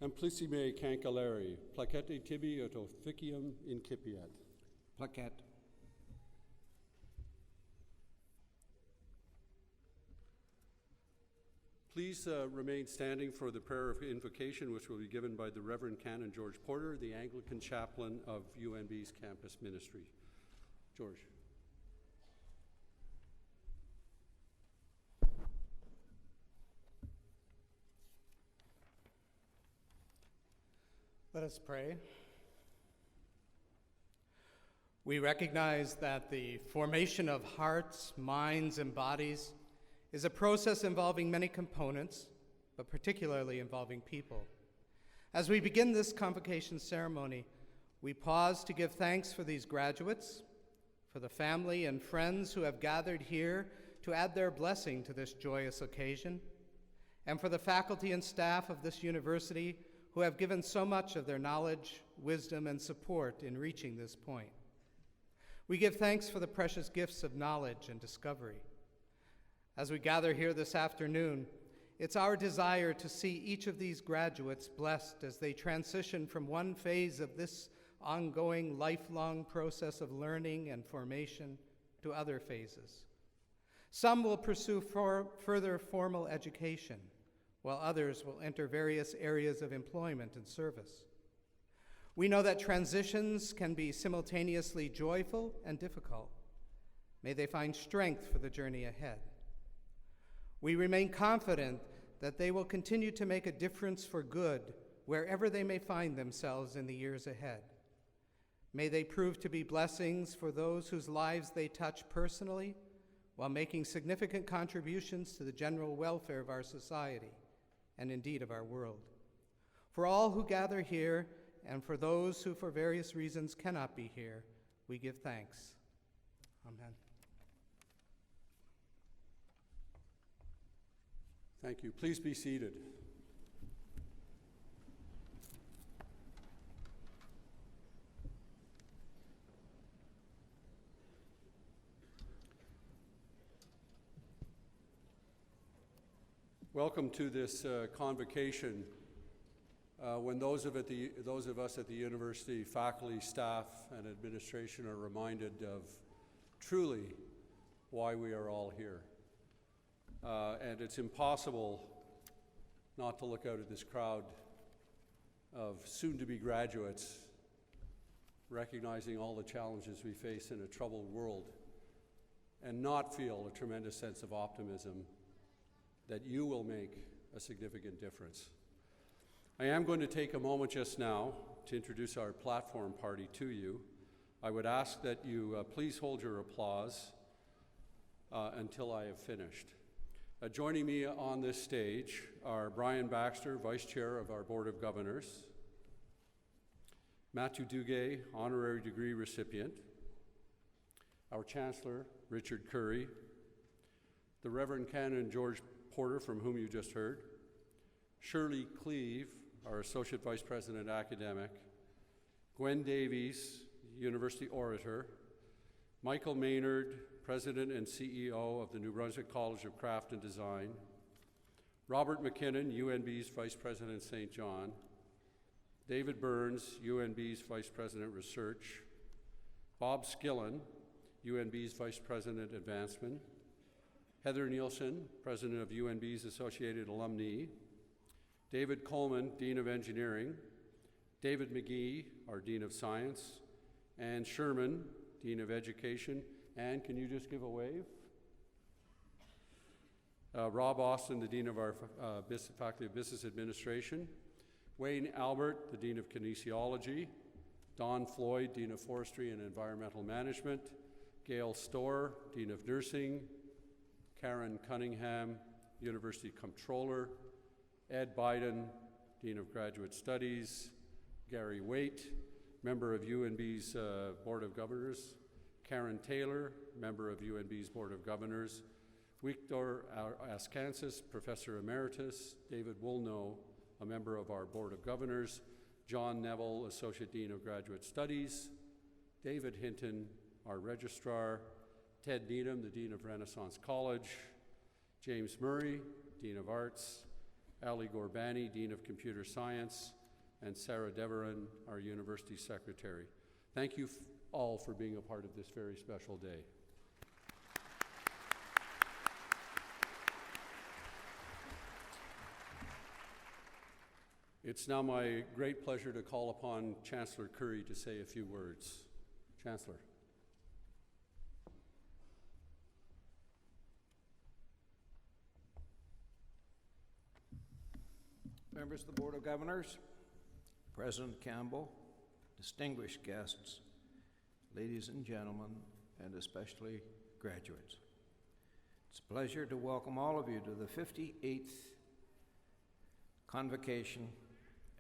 Amplissime cancelleri, placete tibi et officium incipiat. Plaquette. Please remain standing for the prayer of invocation, which will be given by the Reverend Canon George Porter, the Anglican chaplain of UNB's campus ministry. George. Let us pray. We recognize that the formation of hearts, minds, and bodies is a process involving many components, but particularly involving people. As we begin this convocation ceremony, we pause to give thanks for these graduates, for the family and friends who have gathered here to add their blessing to this joyous occasion, and for the faculty and staff of this university who have given so much of their knowledge, wisdom, and support in reaching this point. We give thanks for the precious gifts of knowledge and discovery. As we gather here this afternoon, it's our desire to see each of these graduates blessed as they transition from one phase of this ongoing lifelong process of learning and formation to other phases. Some will pursue further formal education, while others will enter various areas of employment and service. We know that transitions can be simultaneously joyful and difficult. May they find strength for the journey ahead. We remain confident that they will continue to make a difference for good wherever they may find themselves in the years ahead. May they prove to be blessings for those whose lives they touch personally, while making significant contributions to the general welfare of our society, and indeed of our world. For all who gather here, and for those who for various reasons cannot be here, we give thanks. Amen. Thank you. Please be seated. Welcome to this convocation. When those of us at the university, faculty, staff, and administration are reminded of truly why we are all here. And it's impossible not to look out at this crowd of soon-to-be graduates, recognizing all the challenges we face in a troubled world, and not feel a tremendous sense of optimism that you will make a significant difference. I am going to take a moment just now to introduce our platform party to you. I would ask that you please hold your applause until I have finished. Joining me on this stage are Brian Baxter, Vice Chair of our Board of Governors, Matthew Duguay, Honorary Degree recipient, our Chancellor, Richard Currie, the Reverend Canon George Porter, from whom you just heard, Shirley Cleave, our Associate Vice President Academic, Gwen Davies, University Orator, Michael Maynard, President and CEO of the New Brunswick College of Craft and Design, Robert McKinnon, UNB's Vice President St. John, David Burns, UNB's Vice President Research, Bob Skillen, UNB's Vice President Advancement, Heather Nielsen, President of UNB's Associated Alumni, David Coleman, Dean of Engineering, David McGee, our Dean of Science, Anne Sherman, Dean of Education. Anne, can you just give a wave? Rob Austin, the Dean of our Faculty of Business Administration, Wayne Albert, the Dean of Kinesiology, Don Floyd, Dean of Forestry and Environmental Management, Gail Storr, Dean of Nursing, Karen Cunningham, University Comptroller, Ed Biden, Dean of Graduate Studies, Gary Waite, member of UNB's Board of Governors, Karen Taylor, member of UNB's Board of Governors, Victor Ascansis, Professor Emeritus, David Woolnough, a member of our Board of Governors, John Neville, Associate Dean of Graduate Studies, David Hinton, our Registrar, Ted Needham, the Dean of Renaissance College, James Murray, Dean of Arts, Ali Gorbani, Dean of Computer Science, and Sarah Deveron, our University Secretary. Thank you all for being a part of this very special day. It's now my great pleasure to call upon Chancellor CURRIE to say a few words. Chancellor. Members of the Board of Governors, President Campbell, distinguished guests, ladies and gentlemen, and especially graduates. It's a pleasure to welcome all of you to the 58th Convocation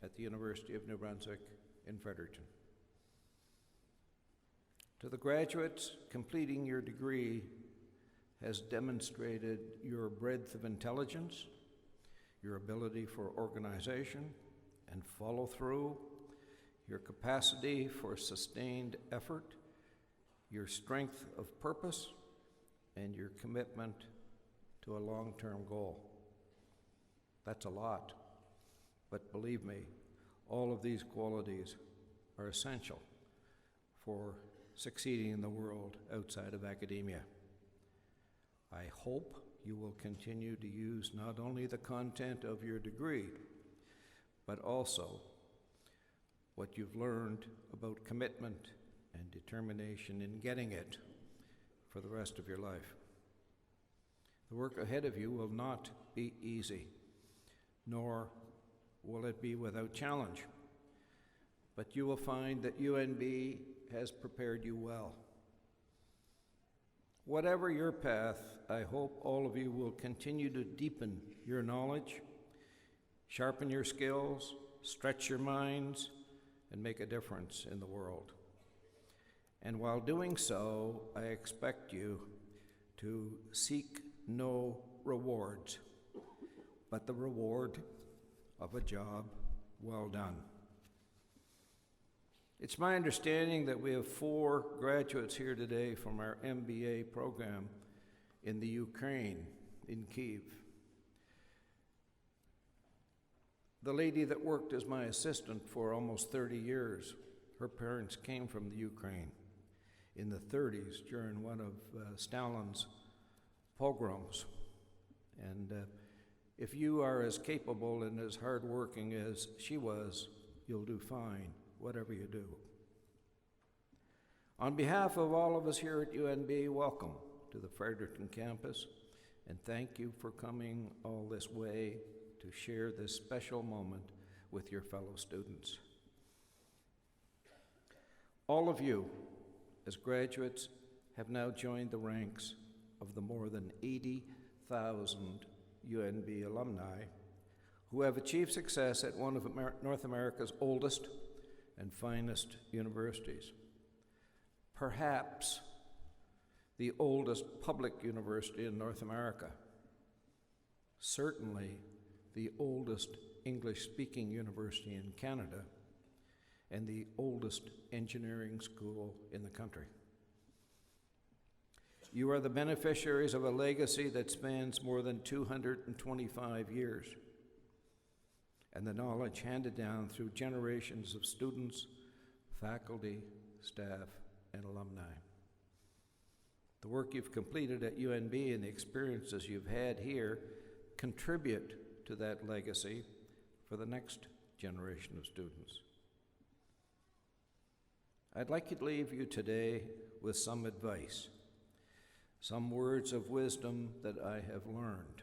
at the University of New Brunswick in Fredericton. To the graduates, completing your degree has demonstrated your breadth of intelligence, your ability for organization and follow through, your capacity for sustained effort, your strength of purpose, and your commitment to a long-term goal. That's a lot, but believe me, all of these qualities are essential for succeeding in the world outside of academia. I hope you will continue to use not only the content of your degree, but also what you've learned about commitment and determination in getting it for the rest of your life. The work ahead of you will not be easy, nor will it be without challenge, but you will find that UNB has prepared you well. Whatever your path, I hope all of you will continue to deepen your knowledge, sharpen your skills, stretch your minds, and make a difference in the world. And while doing so, I expect you to seek no rewards, but the reward of a job well done. It's my understanding that we have 4 graduates here today from our MBA program in the Ukraine, in Kyiv. The lady that worked as my assistant for almost 30 years, her parents came from the Ukraine in the 30s during one of Stalin's pogroms. And if you are as capable and as hardworking as she was, you'll do fine, whatever you do. On behalf of all of us here at UNB, welcome to the Fredericton campus, and thank you for coming all this way to share this special moment with your fellow students. All of you, as graduates, have now joined the ranks of the more than 80,000 UNB alumni who have achieved success at one of North America's oldest and finest universities. Perhaps the oldest public university in North America. Certainly the oldest English-speaking university in Canada, and the oldest engineering school in the country. You are the beneficiaries of a legacy that spans more than 225 years, and the knowledge handed down through generations of students, faculty, staff, and alumni. The work you've completed at UNB and the experiences you've had here contribute to that legacy for the next generation of students. I'd like to leave you today with some advice, some words of wisdom that I have learned.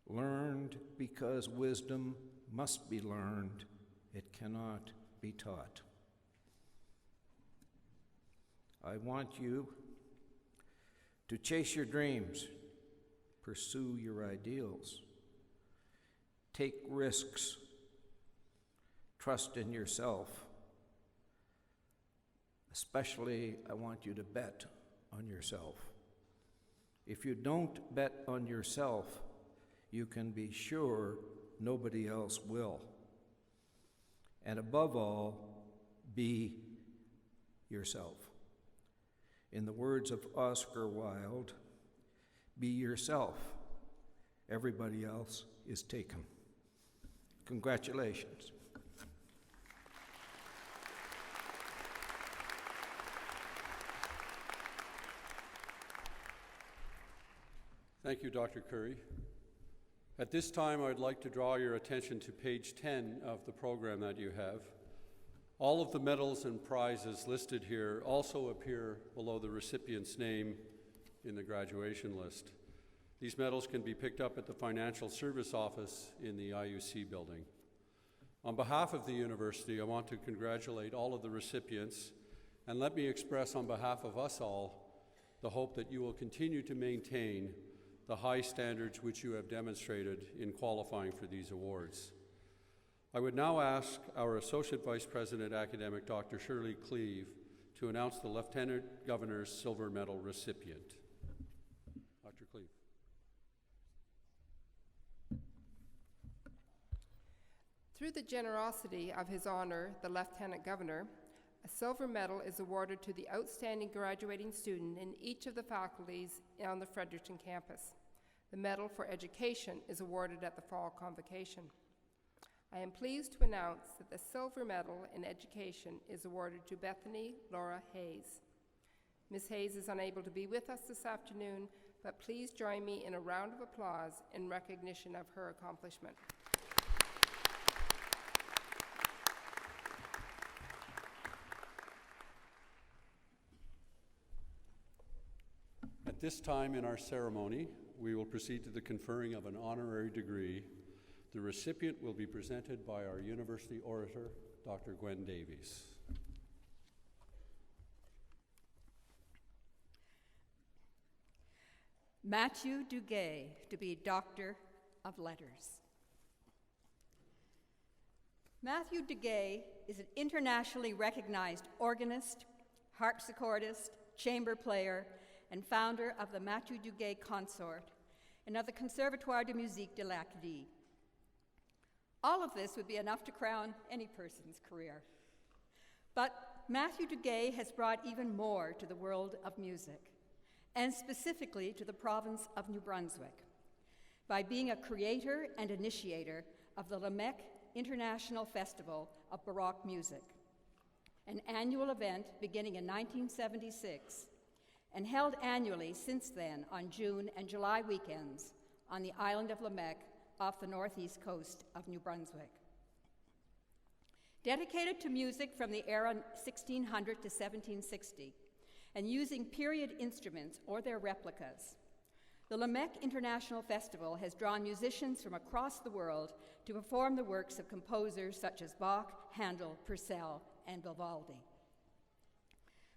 Learned because wisdom must be learned, it cannot be taught. I want you to chase your dreams, pursue your ideals, take risks, trust in yourself. Especially, I want you to bet on yourself. If you don't bet on yourself, you can be sure nobody else will. And above all, be yourself. In the words of Oscar Wilde, be yourself. Everybody else is taken. Congratulations. Thank you, Dr. Currie. At this time, I'd like to draw your attention to page 10 of the program that you have. All of the medals and prizes listed here also appear below the recipient's name in the graduation list. These medals can be picked up at the Financial Service Office in the IUC building. On behalf of the university, I want to congratulate all of the recipients, and let me express on behalf of us all the hope that you will continue to maintain the high standards which you have demonstrated in qualifying for these awards. I would now ask our Associate Vice President Academic, Dr. Shirley Cleave, to announce the Lieutenant Governor's Silver Medal recipient. Dr. Cleave. Through the generosity of His Honor, the Lieutenant Governor, a silver medal is awarded to the outstanding graduating student in each of the faculties on the Fredericton campus. The Medal for Education is awarded at the Fall Convocation. I am pleased to announce that the Silver Medal in Education is awarded to Bethany Laura Hayes. Ms. Hayes is unable to be with us this afternoon, but please join me in a round of applause in recognition of her accomplishment. At this time in our ceremony, we will proceed to the conferring of an honorary degree. The recipient will be presented by our university orator, Dr. Gwen Davies. Matthew Duguay, to be Doctor of Letters. Matthew Duguay is an internationally recognized organist, harpsichordist, chamber player, and founder of the Matthew Duguay Consort and of the Conservatoire de Musique de l'Acadie. All of this would be enough to crown any person's career. But Matthew Duguay has brought even more to the world of music, and specifically to the province of New Brunswick, by being a creator and initiator of the Lamech International Festival of Baroque Music, an annual event beginning in 1976 and held annually since then on June and July weekends on the island of Lamech off the northeast coast of New Brunswick. Dedicated to music from the era 1600 to 1760 and using period instruments or their replicas, the Lamech International Festival has drawn musicians from across the world to perform the works of composers such as Bach, Handel, Purcell, and Vivaldi.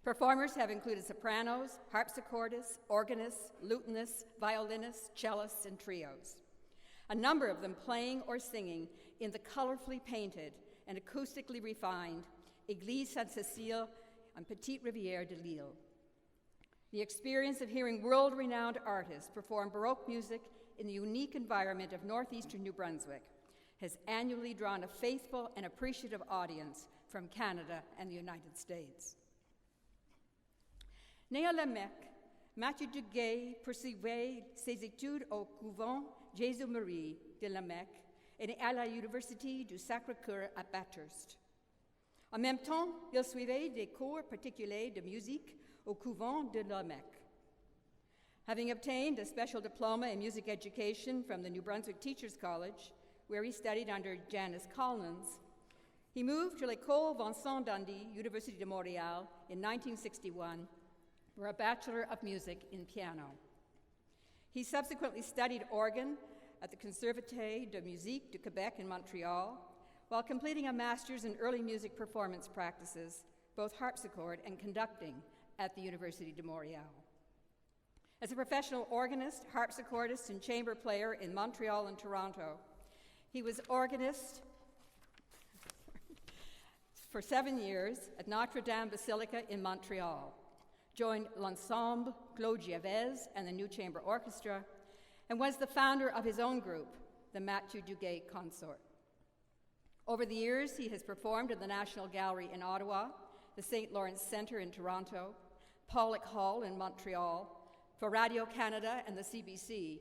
Performers have included sopranos, harpsichordists, organists, lutenists, violinists, cellists, and trios, a number of them playing or singing in the colorfully painted and acoustically refined Église Sainte-Cécile on Petite Rivière de Lille. The experience of hearing world-renowned artists perform Baroque music in the unique environment of northeastern New Brunswick has annually drawn a faithful and appreciative audience from Canada and the United States. Né à Lamech, Matthew Duguay poursuivait ses études au couvent Jésus-Marie de Lamech et à la Université du Sacré-Cœur à Bathurst. En même temps, il suivait des cours particuliers de musique au couvent de Lamech. Having obtained a special diploma in music education from the New Brunswick Teachers College, where he studied under Janice Collins, he moved to l'École Vincent Dundee, University de Montréal in 1961, for a Bachelor of Music in piano. He subsequently studied organ at the Conservatoire de Musique du Québec in Montreal, while completing a master's in early music performance practices, both harpsichord and conducting, at the University de Montréal. As a professional organist, harpsichordist, and chamber player in Montreal and Toronto, he was organist for 7 years at Notre Dame Basilica in Montreal, joined l'Ensemble Claude Giavez and the New Chamber Orchestra, and was the founder of his own group, the Matthew Duguay Consort. Over the years, he has performed in the National Gallery in Ottawa, the St. Lawrence Centre in Toronto, Pollock Hall in Montreal, for Radio-Canada and the CBC,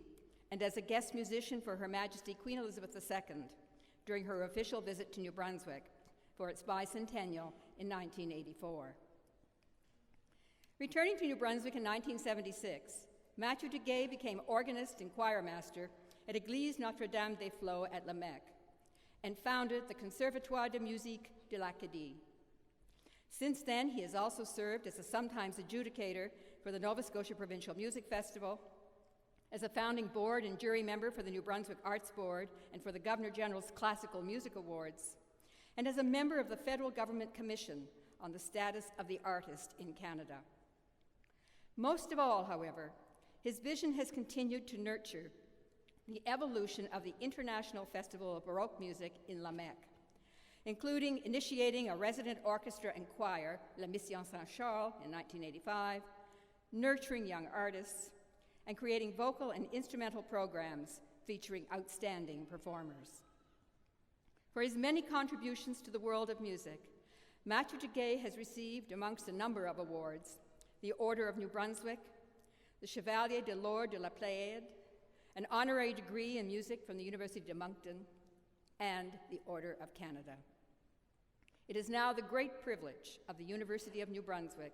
and as a guest musician for Her Majesty Queen Elizabeth II, during her official visit to New Brunswick for its bicentennial in 1984. Returning to New Brunswick in 1976, Mathieu Duguay became organist and choirmaster at Église Notre-Dame-des-Flots at Lamech and founded the Conservatoire de Musique de l'Acadie. Since then, he has also served as a sometimes adjudicator for the Nova Scotia Provincial Music Festival, as a founding board and jury member for the New Brunswick Arts Board and for the Governor-General's Classical Music Awards, and as a member of the Federal Government Commission on the Status of the Artist in Canada. Most of all, however, his vision has continued to nurture the evolution of the International Festival of Baroque Music in Lamech, including initiating a resident orchestra and choir, La Mission Saint-Charles, in 1985, nurturing young artists, and creating vocal and instrumental programs featuring outstanding performers. For his many contributions to the world of music, Mathieu Duguay has received, amongst a number of awards, the Order of New Brunswick, the Chevalier de l'Ordre de la Pléiade, an honorary degree in music from the University of Moncton, and the Order of Canada. It is now the great privilege of the University of New Brunswick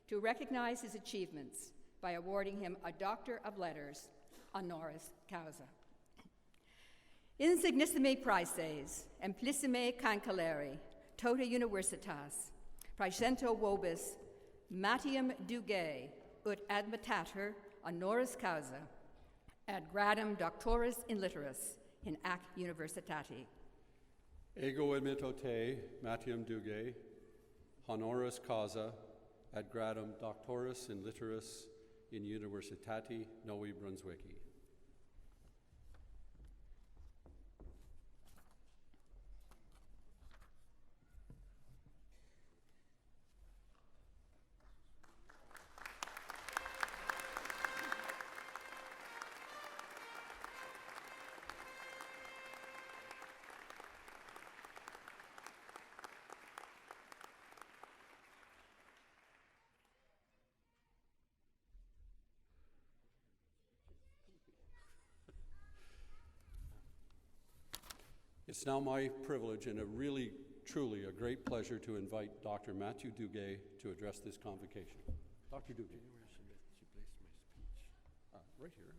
to recognize his achievements by awarding him a Doctor of Letters, honoris causa. Insignissime praeses, amplissime cancelleri, tota universitas, praecento vobis, Mathieu Duguay, ut admitatur honoris causa, ad gradum doctoris in litteris in ac universitati. Ego admitto te, Mathieu Duguay, honoris causa, ad gradum doctoris in litteris in Universitati Novi Brunswicki. It's now my privilege and truly a great pleasure to invite Dr. Mathieu Duguay to address this convocation. Dr. Duguay. Where she placed my speech. Right here.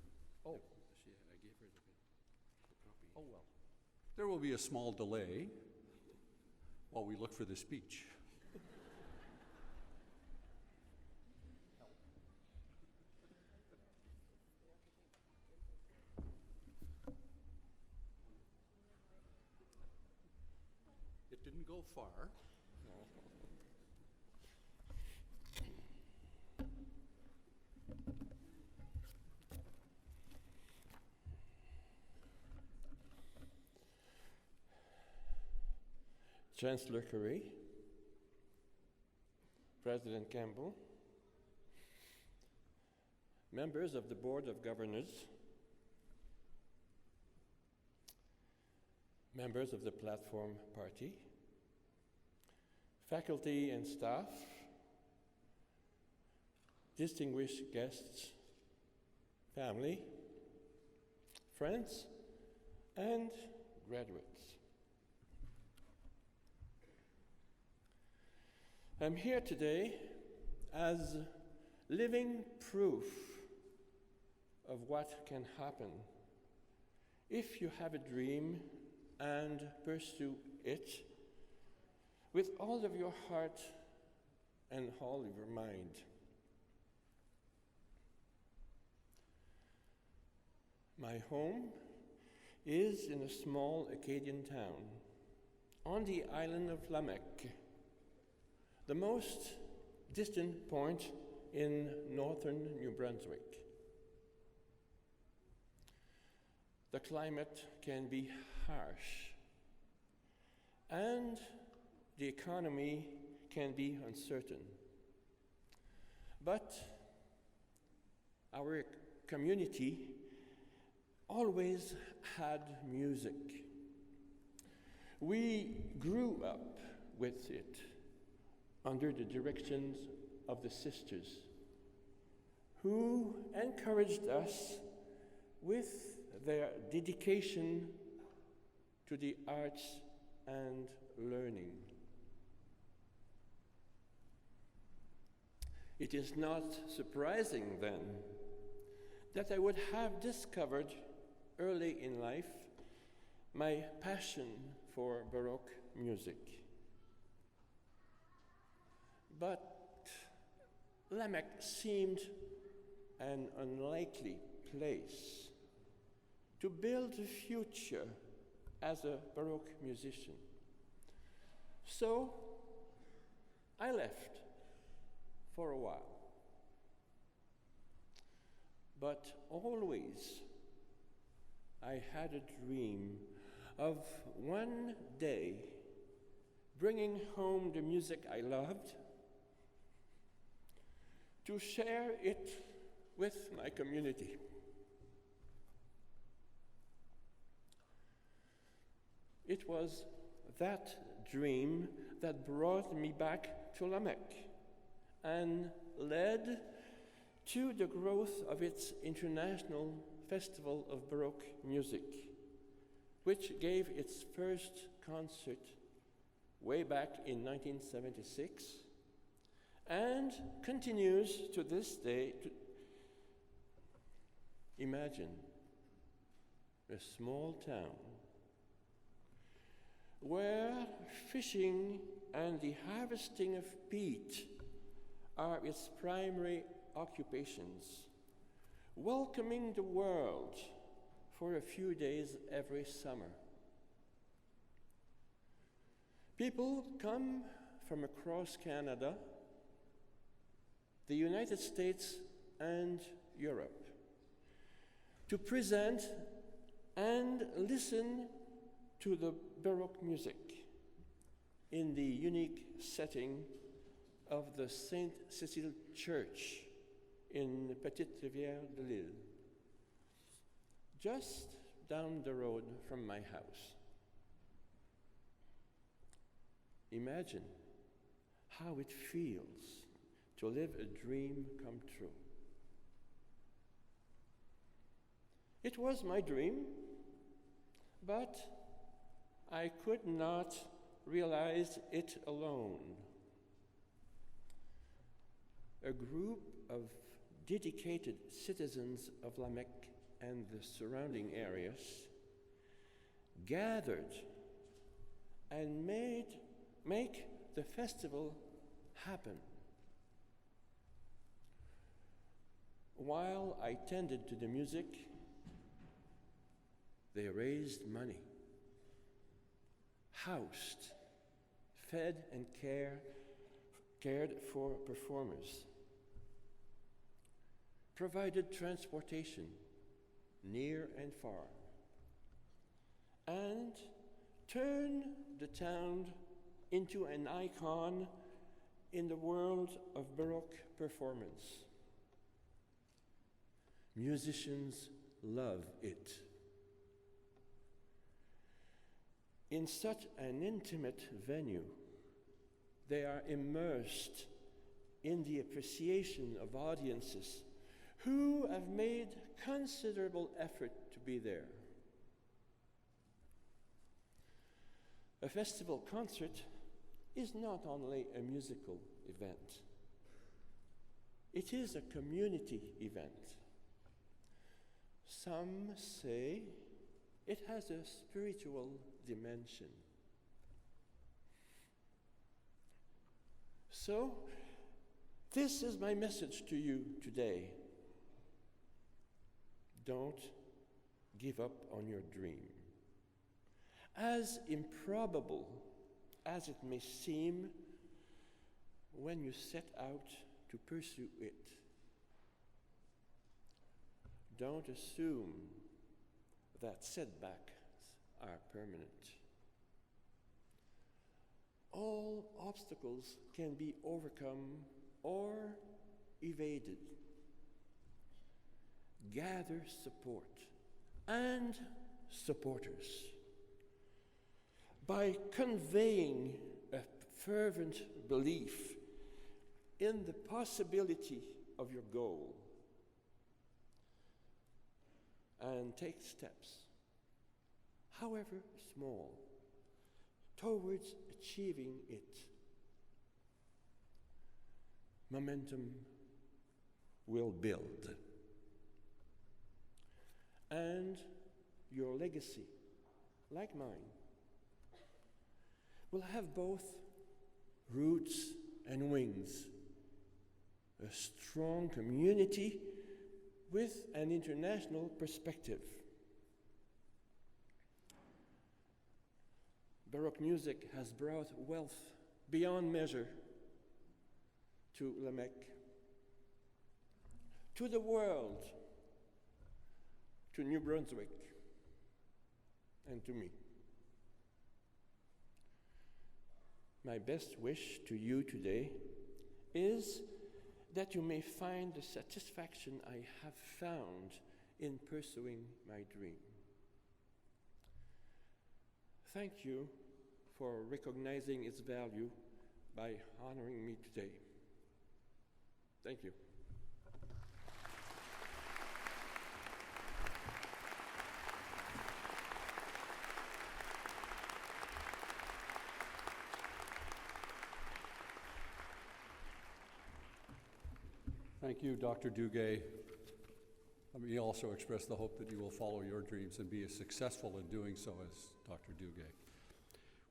Oh, I gave her the copy. Oh, well. There will be a small delay while we look for the speech. It didn't go far. Chancellor CURRIE, President Campbell, members of the Board of Governors, members of the Platform Party, faculty and staff, distinguished guests, family, friends, and graduates. I'm here today as living proof of what can happen if you have a dream and pursue it with all of your heart and all of your mind. My home is in a small Acadian town on the island of Lamech, the most distant point in northern New Brunswick. The climate can be harsh, and the economy can be uncertain. But our community always had music. We grew up with it under the directions of the sisters, who encouraged us with their dedication to the arts and learning. It is not surprising, then, that I would have discovered early in life my passion for Baroque music. But Lamech seemed an unlikely place to build a future as a Baroque musician. So I left for a while. But always I had a dream of one day bringing home the music I loved, to share it with my community. It was that dream that brought me back to Lamech and led to the growth of its International Festival of Baroque Music, which gave its first concert way back in 1976 and continues to this day. Imagine a small town where fishing and the harvesting of peat are its primary occupations, welcoming the world for a few days every summer. People come from across Canada, the United States, and Europe to present and listen to the Baroque music in the unique setting of the Sainte Cécile Church in Petite Rivière de l'Île, just down the road from my house. Imagine how it feels to live a dream come true. It was my dream, but I could not realize it alone. A group of dedicated citizens of Lamech and the surrounding areas gathered and make the festival happen. While I tended to the music, they raised money, housed, fed and cared for performers, provided transportation near and far, and turned the town into an icon in the world of Baroque performance. Musicians love it. In such an intimate venue, they are immersed in the appreciation of audiences who have made considerable effort to be there. A festival concert is not only a musical event, it is a community event. Some say it has a spiritual dimension. So, this is my message to you today. Don't give up on your dream. As improbable as it may seem when you set out to pursue it, don't assume that setbacks are permanent. All obstacles can be overcome or evaded. Gather support and supporters by conveying a fervent belief in the possibility of your goal, and take steps. however small, towards achieving it. Momentum will build. And your legacy, like mine, will have both roots and wings. A strong community with an international perspective. Baroque music has brought wealth beyond measure to Lamech, to the world, to New Brunswick, and to me. My best wish to you today is that you may find the satisfaction I have found in pursuing my dream. Thank you for recognizing its value by honoring me today. Thank you. Thank you, Dr. Duguay. Let me also express the hope that you will follow your dreams and be as successful in doing so as Dr. Duguay.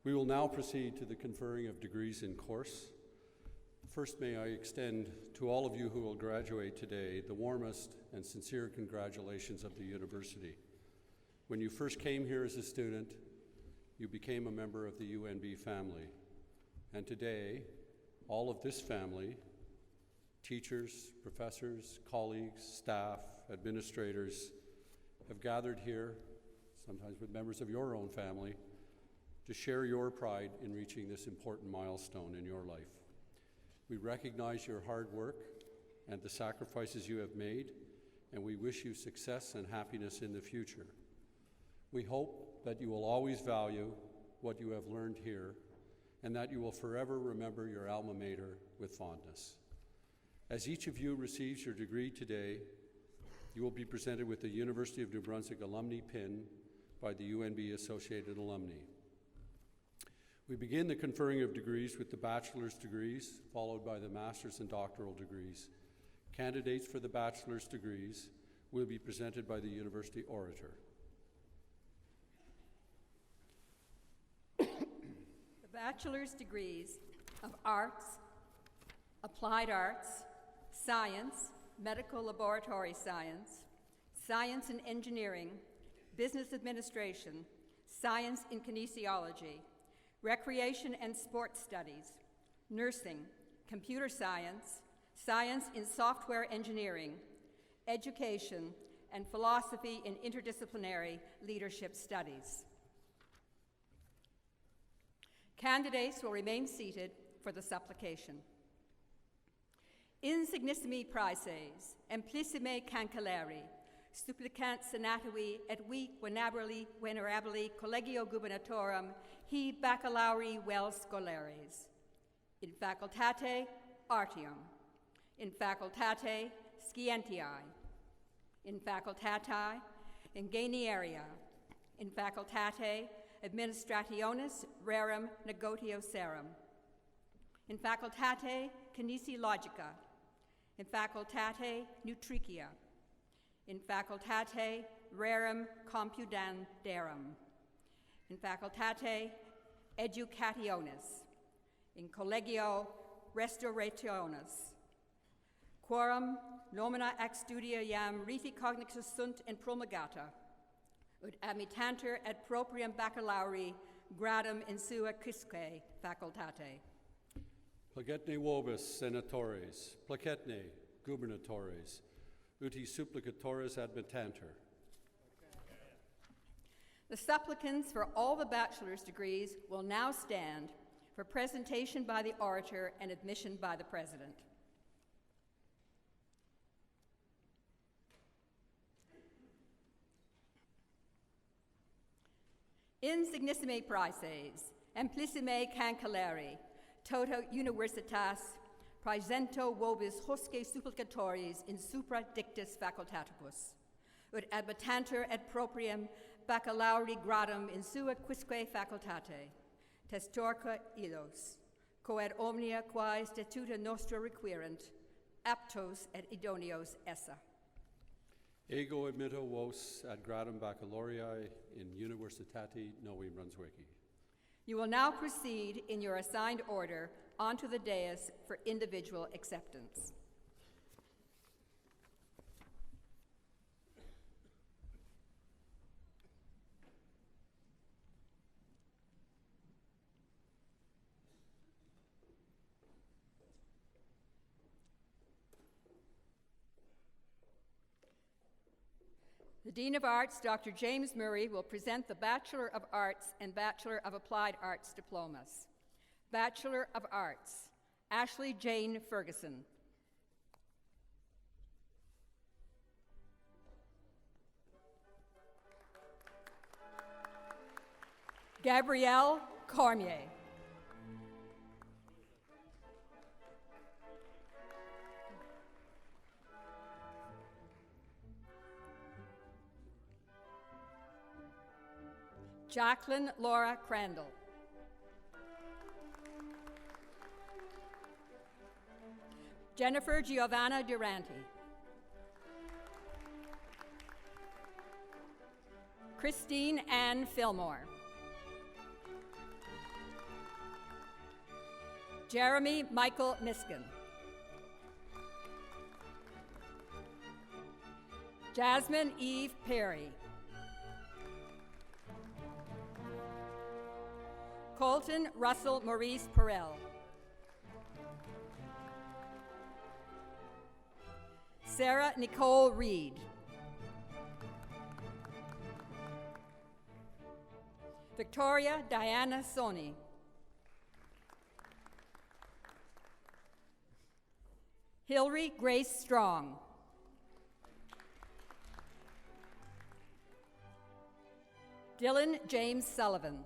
We will now proceed to the conferring of degrees in course. First, may I extend to all of you who will graduate today the warmest and sincere congratulations of the university. When you first came here as a student, you became a member of the UNB family. And today, all of this family, teachers, professors, colleagues, staff, administrators, have gathered here, sometimes with members of your own family, to share your pride in reaching this important milestone in your life. We recognize your hard work and the sacrifices you have made, and we wish you success and happiness in the future. We hope that you will always value what you have learned here, and that you will forever remember your alma mater with fondness. As each of you receives your degree today, you will be presented with the University of New Brunswick Alumni Pin by the UNB Associated Alumni. We begin the conferring of degrees with the bachelor's degrees, followed by the master's and doctoral degrees. Candidates for the bachelor's degrees will be presented by the university orator. The bachelor's degrees of Arts, Applied Arts, Science, Medical Laboratory Science, Science and Engineering, Business Administration, Science in Kinesiology, Recreation and Sports Studies, Nursing, Computer Science, Science in Software Engineering, Education, and Philosophy in Interdisciplinary Leadership Studies. Candidates will remain seated for the supplication. Insignissimi praeses, implicime cancelleri, supplicant senatui et vi venerabili collegio gubernatorum hi baccalaureae vel scholares. In facultate artium, in facultate scientiae, in facultate ingenieria, in facultate administrationis rerum negotiosarum, in facultate kinesiologica, in facultate nutricia, in facultate rerum computandarum, in facultate educationis, in collegio restaurationis, quorum nomina ac studia iam riti cognitus sunt in promulgata, ut admittanter et proprium baccalaureae gradum in sua quisque facultate. Placetne vobis senatores, placetne gubernatores, uti supplicatores admittanter. The supplicants for all the bachelor's degrees will now stand for presentation by the orator and admission by the president. Insignissime praeses, amplissime cancelleri, toto universitas, praesento vobis hosce supplicatoris in supra dictis facultatibus, ut admittanter et proprium baccalaureate gradum in sua quisque facultate, testorque illos, coed omnia quae statuta nostra requirent, aptos et idoneos essa. Ego admitto vos ad gradum baccalaureae in Universitate Novi Brunswicki. You will now proceed in your assigned order onto the dais for individual acceptance. The Dean of Arts, Dr. James Murray, will present the Bachelor of Arts and Bachelor of Applied Arts diplomas. Bachelor of Arts, Ashley Jane Ferguson. Gabrielle Cormier. Jacqueline Laura Crandall. Jennifer Giovanna Duranti. Christine Ann Fillmore. Jeremy Michael Miskin. Jasmine Eve Perry. Colton Russell Maurice Perel. Sarah Nicole Reed. Victoria Diana Soni. Hillary Grace Strong. Dylan James Sullivan.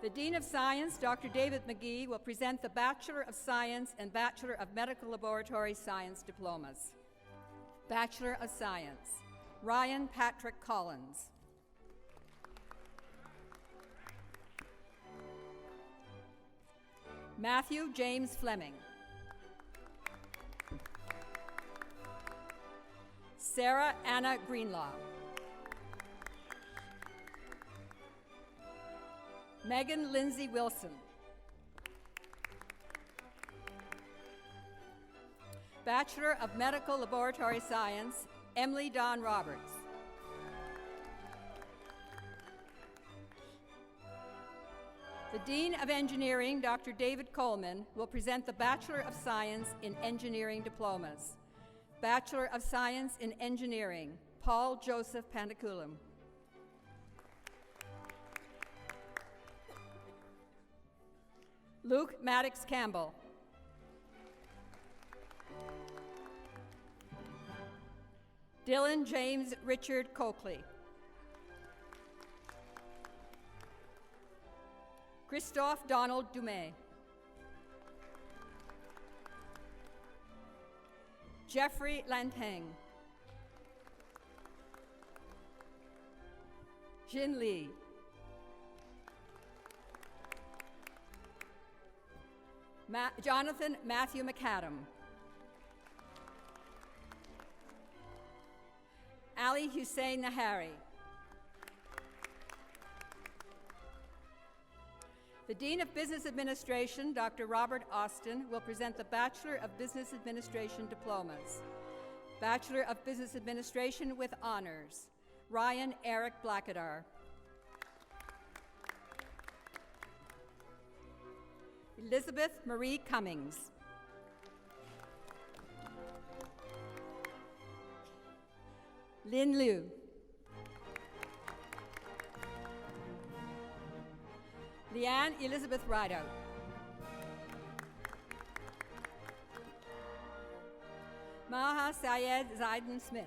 The Dean of Science, Dr. David McGee, will present the Bachelor of Science and Bachelor of Medical Laboratory Science diplomas. Bachelor of Science, Ryan Patrick Collins. Matthew James Fleming. Sarah Anna Greenlaw. Megan Lindsay Wilson. Bachelor of Medical Laboratory Science, Emily Dawn Roberts. The Dean of Engineering, Dr. David Coleman, will present the Bachelor of Science in Engineering diplomas. Bachelor of Science in Engineering, Paul Joseph Pandaculam. Luke Maddox Campbell. Dylan James Richard Coakley. Christophe Donald Dumais. Jeffrey Lantang. Jin Lee. Jonathan Matthew McAdam. Ali Hussein Nahari. The Dean of Business Administration, Dr. Robert Austin, will present the Bachelor of Business Administration diplomas. Bachelor of Business Administration with honors, Ryan Eric Blackadar. Elizabeth Marie Cummings. Lynn Liu. Leanne Elizabeth Rideout. Maha Syed Zaiden Smith.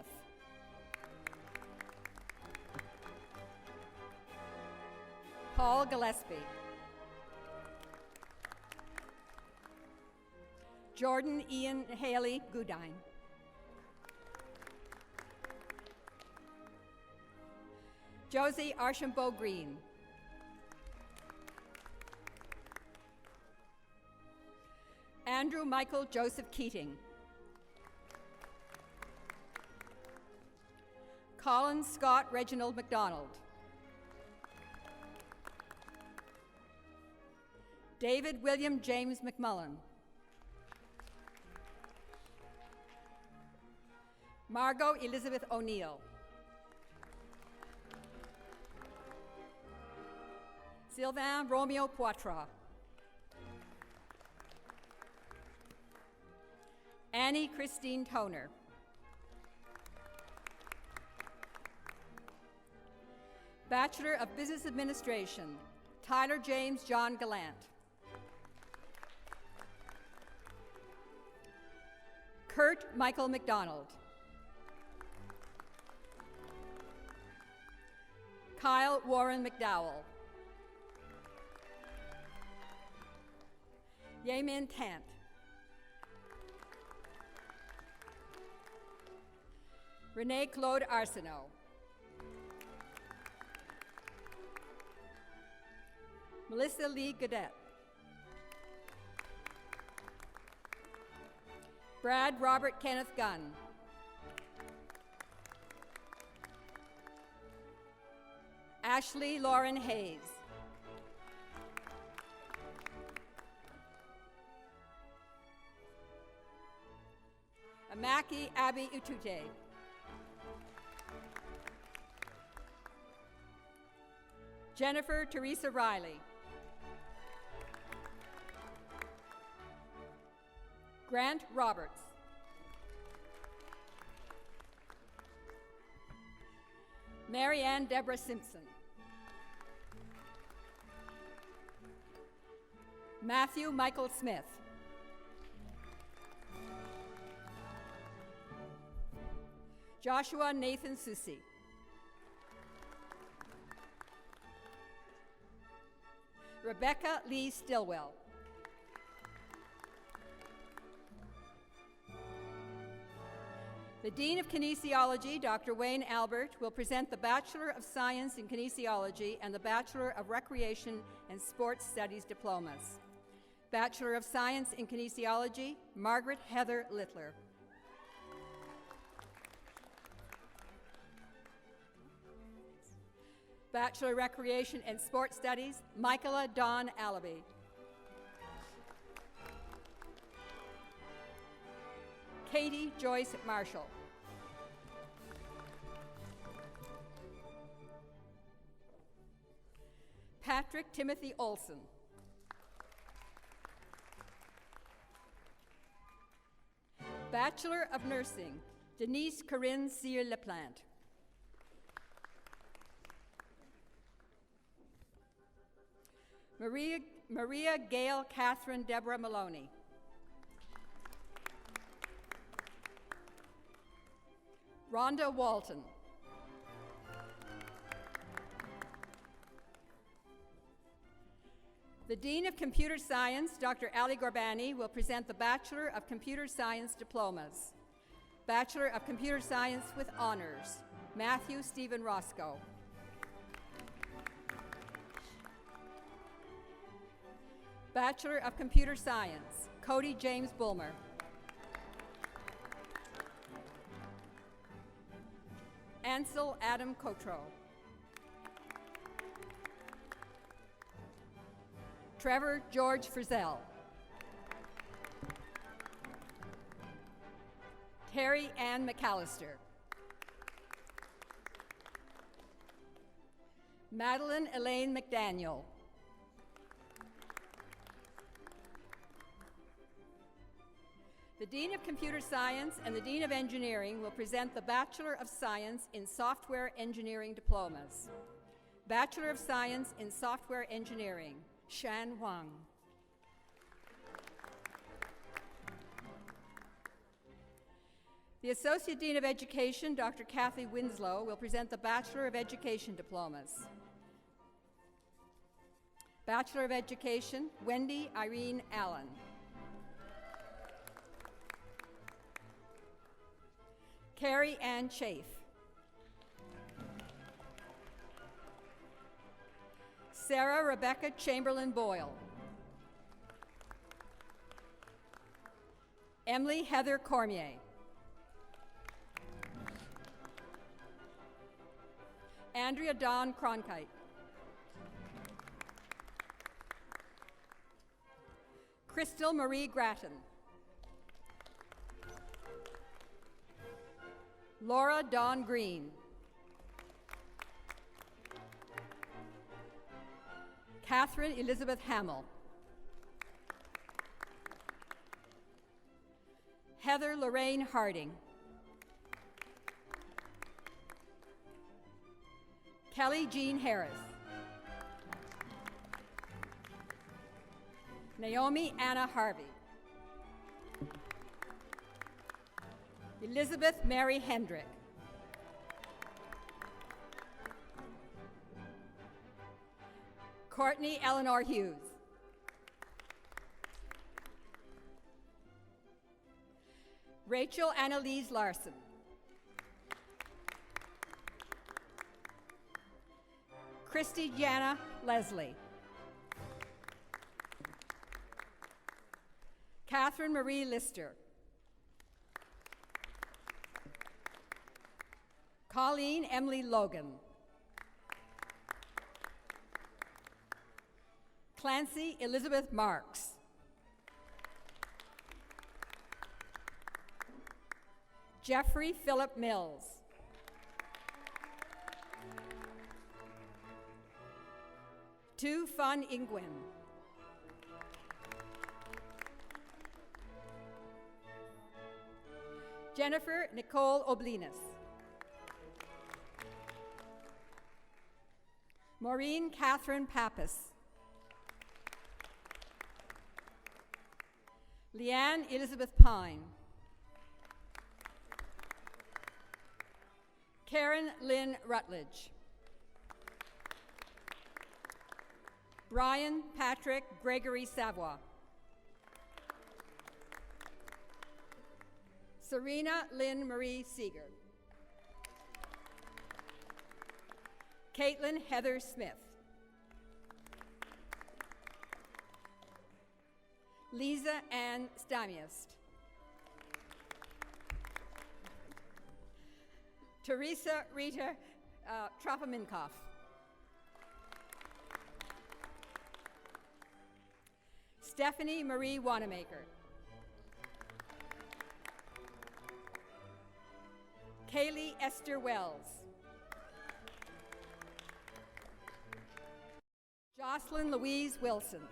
Paul Gillespie. Jordan Ian Haley Goodine. Josie Archambault Green. Andrew Michael Joseph Keating. Colin Scott Reginald MacDonald. David William James McMullen. Margot Elizabeth O'Neill. Sylvain Romeo Poitras. Annie Christine Toner. Bachelor of Business Administration, Tyler James John Gallant. Kurt Michael McDonald. Kyle Warren McDowell. Yemin Tant. Renee Claude Arsenault. Melissa Lee Gadet. Brad Robert Kenneth Gunn. Ashley Lauren Hayes. Amaki Abby Utute. Jennifer Teresa Riley. Grant Roberts. Mary Ann Deborah Simpson. Matthew Michael Smith. Joshua Nathan Susi. Rebecca Lee Stillwell. The Dean of Kinesiology, Dr. Wayne Albert, will present the Bachelor of Science in Kinesiology and the Bachelor of Recreation and Sports Studies diplomas. Bachelor of Science in Kinesiology, Margaret Heather Littler. Bachelor of Recreation and Sports Studies, Michaela Dawn Allaby. Katie Joyce Marshall. Patrick Timothy Olson. Bachelor of Nursing, Denise Corinne Cyr-Laplante. Maria Gail Catherine Deborah Maloney. Rhonda Walton. The Dean of Computer Science, Dr. Ali Gorbani, will present the Bachelor of Computer Science diplomas. Bachelor of Computer Science with honors, Matthew Stephen Roscoe. Bachelor of Computer Science, Cody James Bulmer. Ansel Adam Cotreau. Trevor George Frizzell. Terry Ann McAllister. Madeline Elaine McDaniel. The Dean of Computer Science and the Dean of Engineering will present the Bachelor of Science in Software Engineering diplomas. Bachelor of Science in Software Engineering, Shan Huang. The Associate Dean of Education, Dr. Kathy Winslow, will present the Bachelor of Education diplomas. Bachelor of Education, Wendy Irene Allen. Carrie Ann Chafe. Sarah Rebecca Chamberlain Boyle. Emily Heather Cormier. Andrea Dawn Cronkite. Crystal Marie Grattan. Laura Dawn Green. Catherine Elizabeth Hamill. Heather Lorraine Harding. Kelly Jean Harris. Naomi Anna Harvey. Elizabeth Mary Hendrick. Courtney Eleanor Hughes. Rachel Annalise Larson. Christy Jana Leslie. Catherine Marie Lister. Colleen Emily Logan. Clancy Elizabeth Marks. Jeffrey Philip Mills. Tu Fun Ingwin. Jennifer Nicole Oblinas. Maureen Catherine Pappas. Leanne Elizabeth Pine. Karen Lynn Rutledge. Brian Patrick Gregory Savoy. Serena Lynn Marie Seeger. Caitlin Heather Smith. Lisa Ann Stamiest. Teresa Rita Tropominkoff. Stephanie Marie Wanamaker. Kaylee Esther Wells. Jocelyn Louise Wilson.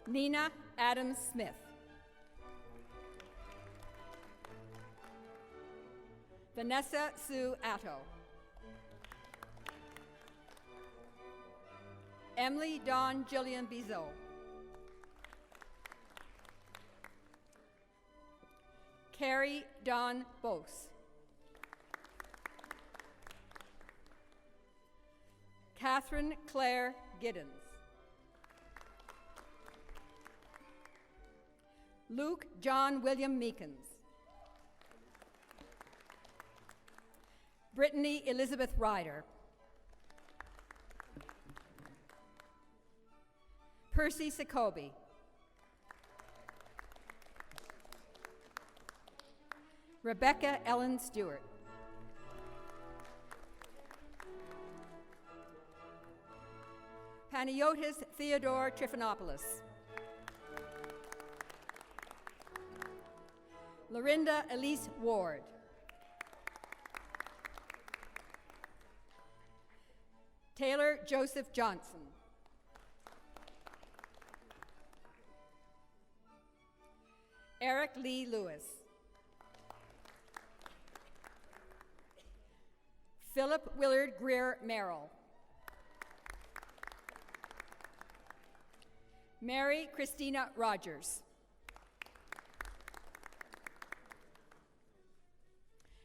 Nina Adams Smith. Vanessa Sue Atto. Emily Dawn Jillian Bizot. Carrie Dawn Bose. Catherine Claire Giddens. Luke John William Meekins. Brittany Elizabeth Ryder. Percy Sakobi. Rebecca Ellen Stewart. Panagiotis Theodore Trifonopoulos. Lorinda Elise Ward. Taylor Joseph Johnson. Eric Lee Lewis. Philip Willard Greer Merrill. Mary Christina Rogers.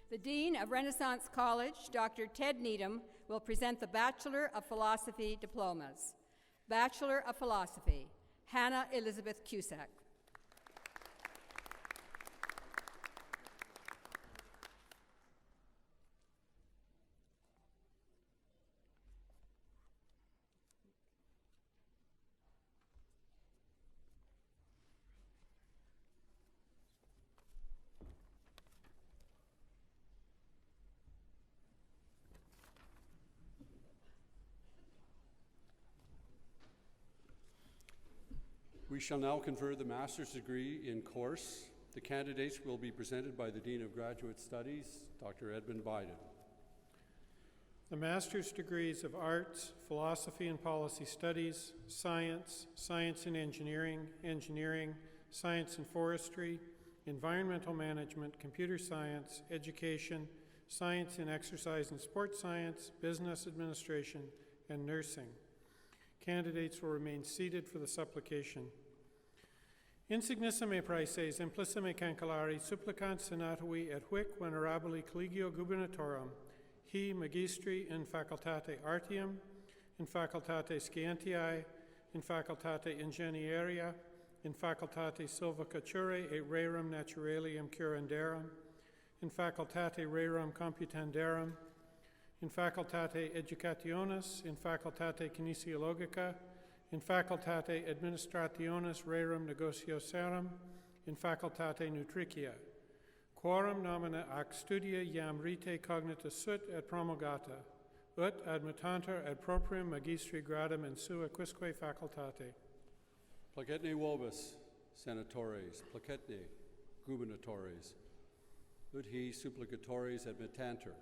The Dean of Renaissance College, Dr. Ted Needham, will present the Bachelor of Philosophy diplomas. Bachelor of Philosophy, Hannah Elizabeth Cusack. We shall now confer the master's degree in course. The candidates will be presented by the Dean of Graduate Studies, Dr. Edmund Biden. The master's degrees of Arts, Philosophy and Policy Studies, Science, Science and Engineering, Engineering, Science and Forestry, Environmental Management, Computer Science, Education, Science in Exercise and Sports Science, Business Administration, and Nursing. Candidates will remain seated for the supplication. Insignissime praeses, implissime cancellari, supplicant senatui et huic venerabili collegio gubernatorum, he magistri in facultate artium, in facultate scientiae, in facultate ingenieria, in facultate silviculturae et rerum naturalium curandarum, in facultate rerum computandarum, in facultate educationis, in facultate kinesiologica, in facultate administrationis rerum negotiosarum, in facultate nutricia. Quorum nomina ac studia iam rite cognita sut et promulgata, ut admittantur ad proprium magistri gradum in sua quisque facultate. Placetne vobis, senatores, placetne gubernatores, ut he supplicatores admittantur.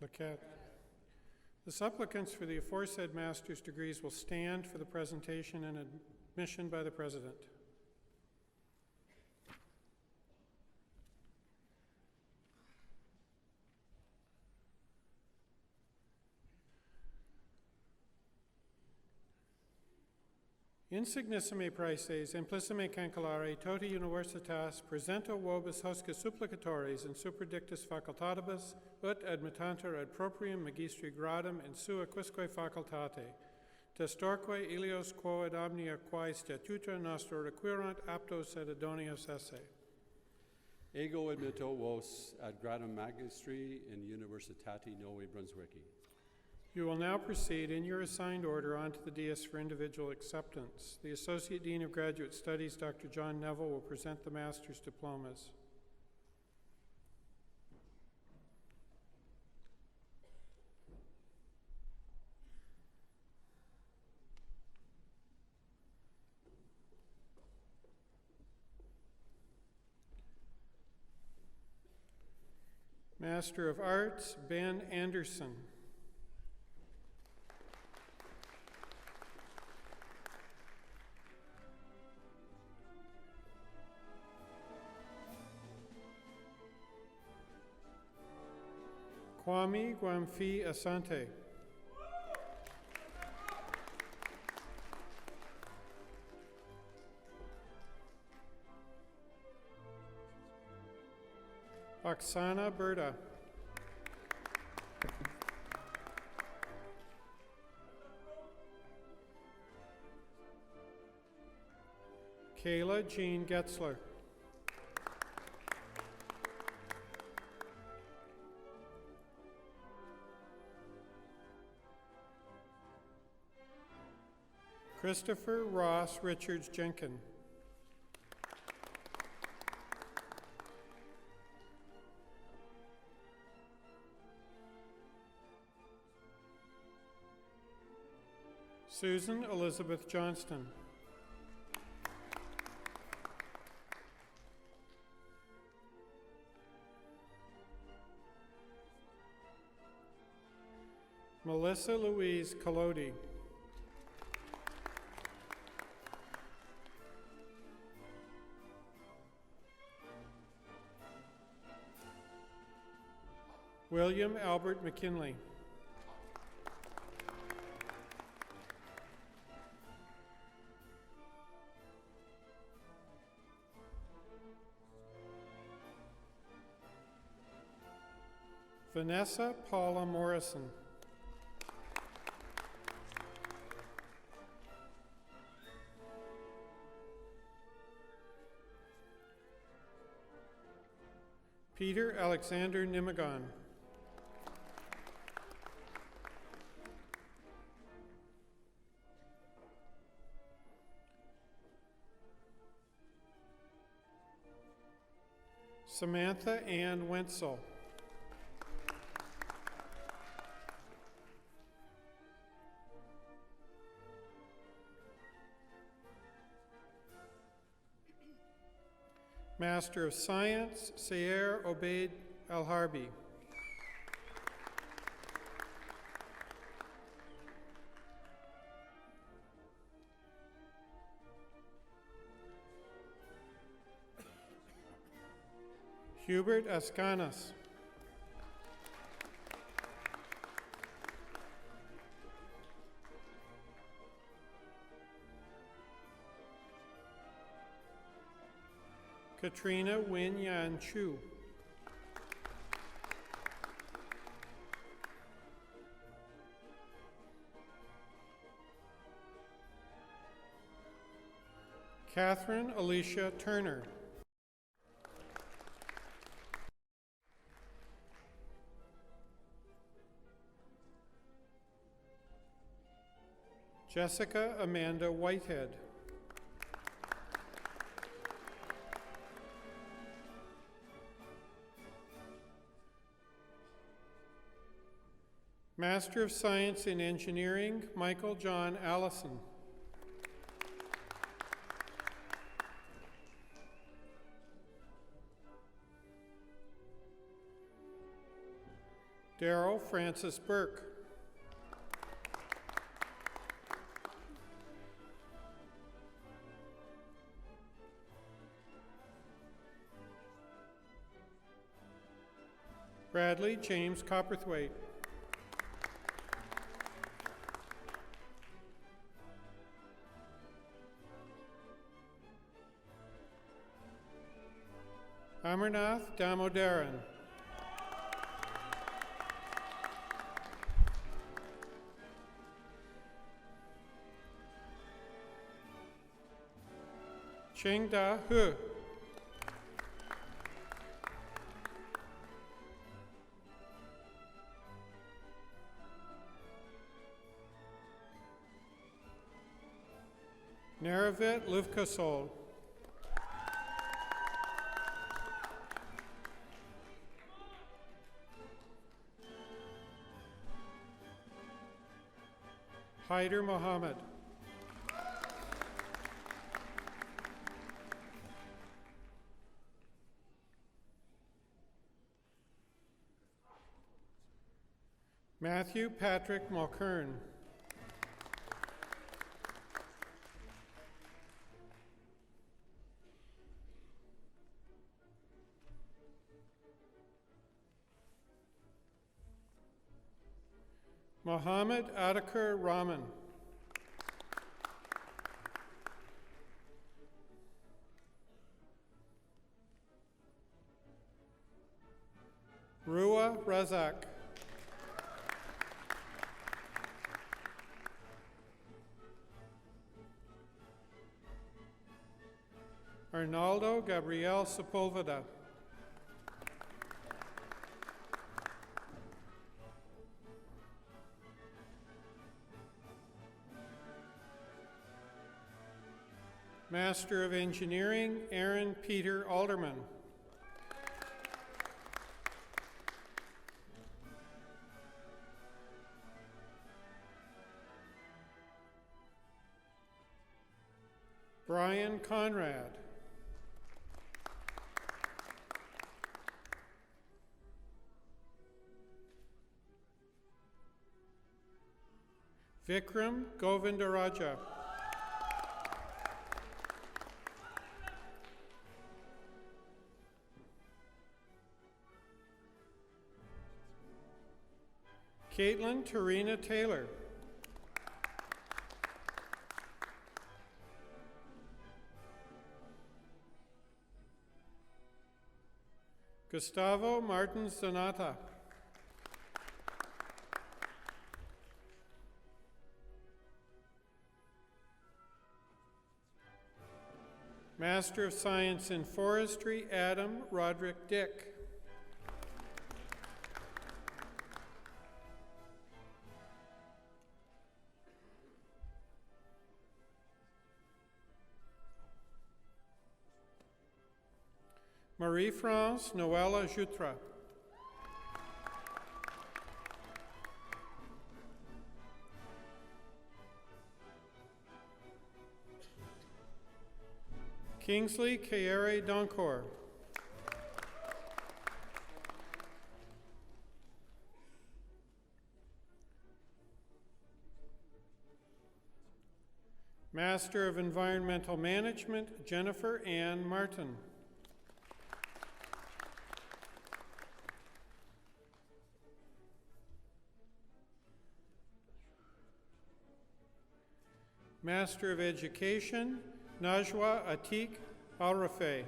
Placet. The supplicants for the aforesaid master's degrees will stand for the presentation and admission by the President. Insignissime praeses, implissime cancellare, tota universitas, presento vobis hosca supplicatores in superdictus facultatibus, ut admittantur ad proprium magistri gradum in sua quisque facultate, testorque ilios quo ad omnia quae statuta nostra requirant aptos et idonios esse. Ego admitto vos ad gradum magistri in Universitati Novi Brunswicki. You will now proceed in your assigned order onto the dais for individual acceptance. The Associate Dean of Graduate Studies, Dr. John Neville, will present the master's diplomas. Master of Arts, Ben Anderson. Kwame Gwamfi Asante. Oksana Berta. Kayla Jean Getzler. Christopher Ross Richards Jenkin. Susan Elizabeth Johnston. Melissa Louise Collodi. William Albert McKinley. Vanessa Paula Morrison. Peter Alexander Nimigon. Samantha Ann Wenzel. Master of Science, Sayer Obeid Al-Harbi. Hubert Ascanas. Katrina Win Yan Chu. Catherine Alicia Turner. Jessica Amanda Whitehead. Master of Science in Engineering, Michael John Allison. Darrell Francis Burke. Bradley James Copperthwaite. Amarnath Damodaran. Cheng Da Hu. Naravit Luvkasol. Haider Mohammed. Matthew Patrick Mulkern. Mohammed Adakar Rahman. Rua Razak. Arnaldo Gabriel Sepulveda. Master of Engineering, Aaron Peter Alderman. Brian Conrad. Vikram Govindaraja. Caitlin Tarina Taylor. Gustavo Martins Donata. Master of Science in Forestry, Adam Roderick Dick. Marie-France Noella Jutra. Kingsley Kayere Doncor. Master of Environmental Management, Jennifer Ann Martin. Master of Education, Najwa Atik Al-Rafeh.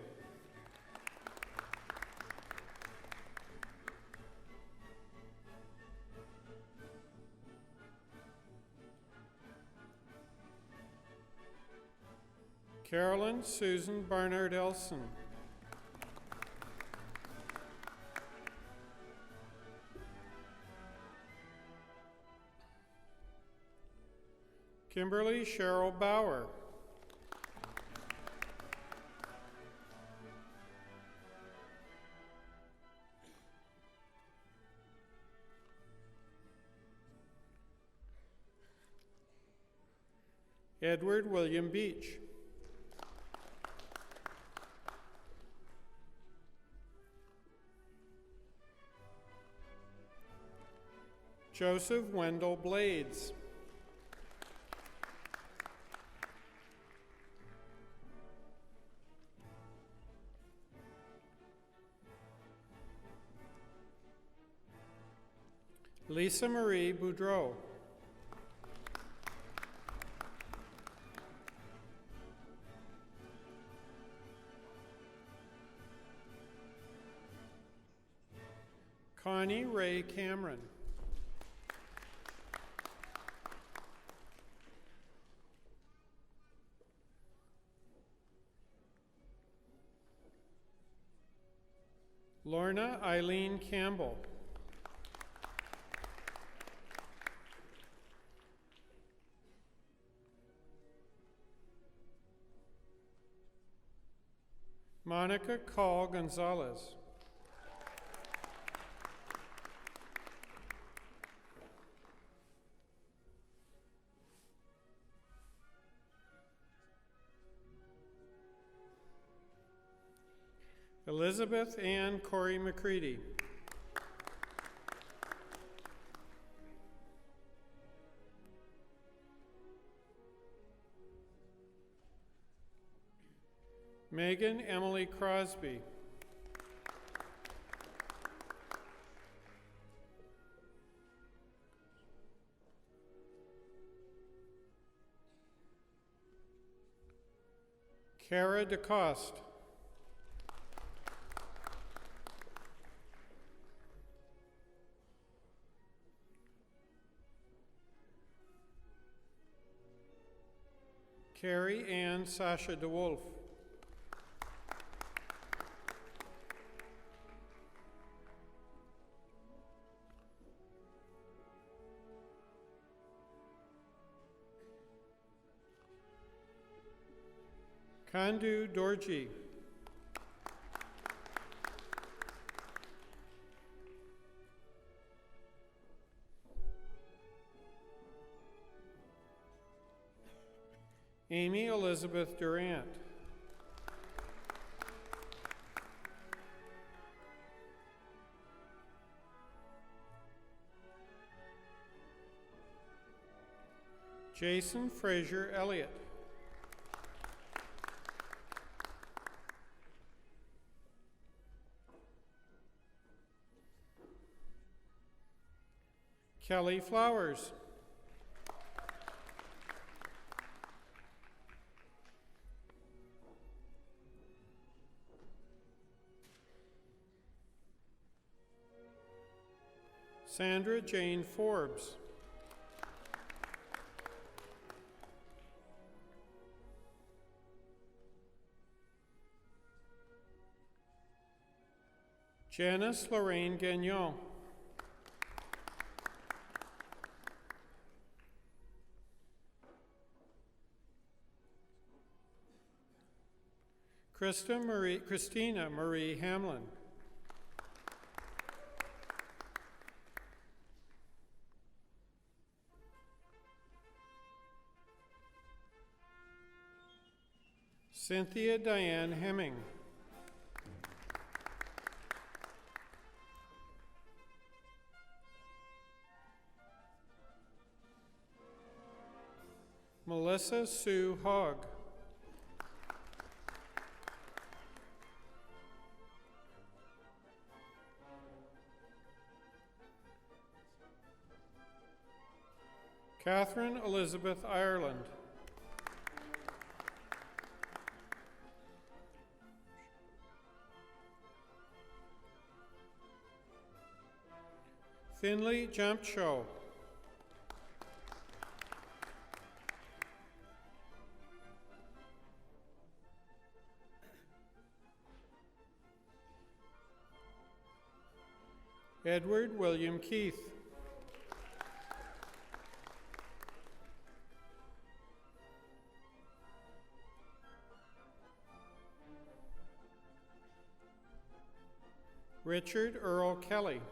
Carolyn Susan Barnard Elson. Kimberly Cheryl Bauer. Edward William Beach. Joseph Wendell Blades. Lisa Marie Boudreau. Connie Ray Cameron. Lorna Eileen Campbell. Monica Call Gonzalez. Elizabeth Ann Corey McCready. Megan Emily Crosby. Cara DeCoste. Carrie Ann Sasha DeWolf. Kandu Dorji. Amy Elizabeth Durant. Jason Fraser Elliott. Kelly Flowers. Sandra Jane Forbes. Janice Lorraine Gagnon. Christina Marie Hamlin. Cynthia Diane Hemming. Melissa Sue Hogg. Catherine Elizabeth Ireland. Finley Jampshaw. Edward William Keith. Richard Earl Kelly.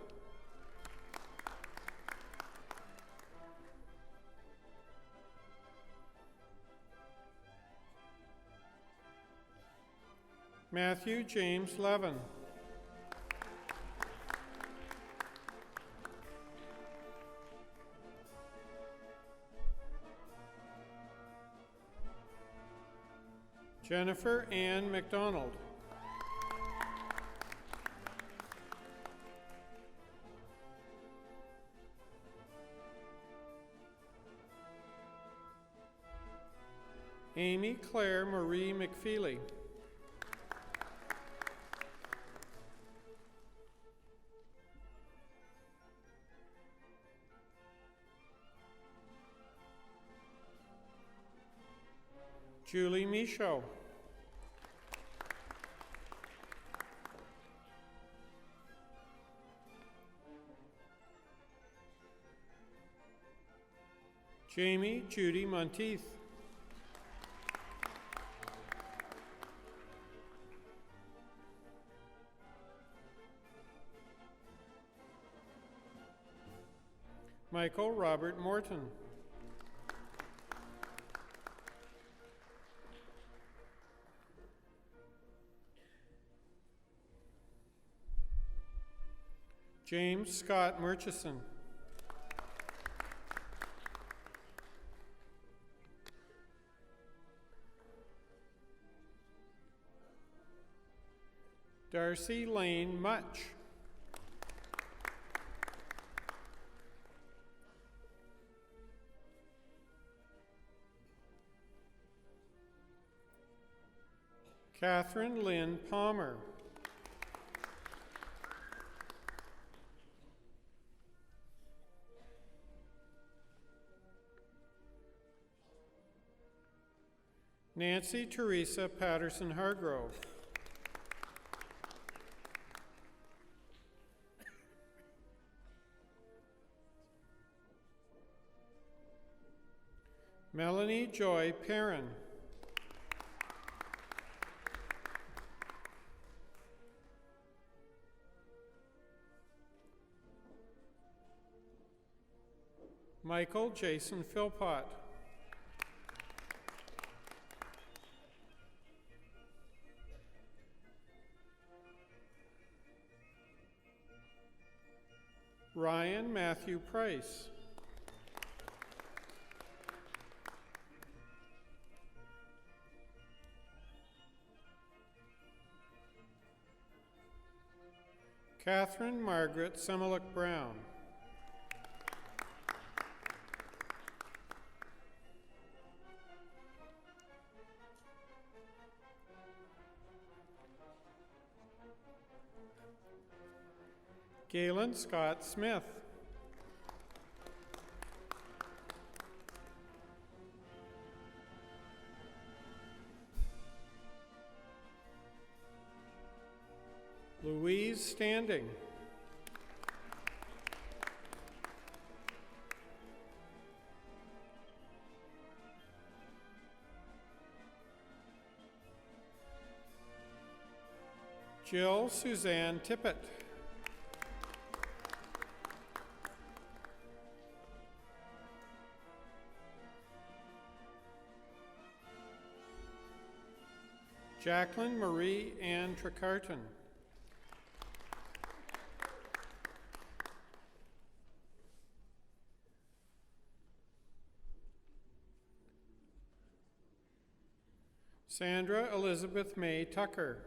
Matthew James Levin. Jennifer Ann McDonald. Amy Claire Marie McFeely. Julie Michaud. Jamie Judy Monteith. Michael Robert Morton. James Scott Murchison. Darcy Lane Much. Catherine Lynn Palmer. Nancy Teresa Patterson Hargrove. Melanie Joy Perrin. Michael Jason Philpott. Ryan Matthew Price. Catherine Margaret Semelick Brown. Galen Scott Smith. Louise Standing. Jill Suzanne Tippett. Jacqueline Marie Ann Tricarton. Sandra Elizabeth May Tucker.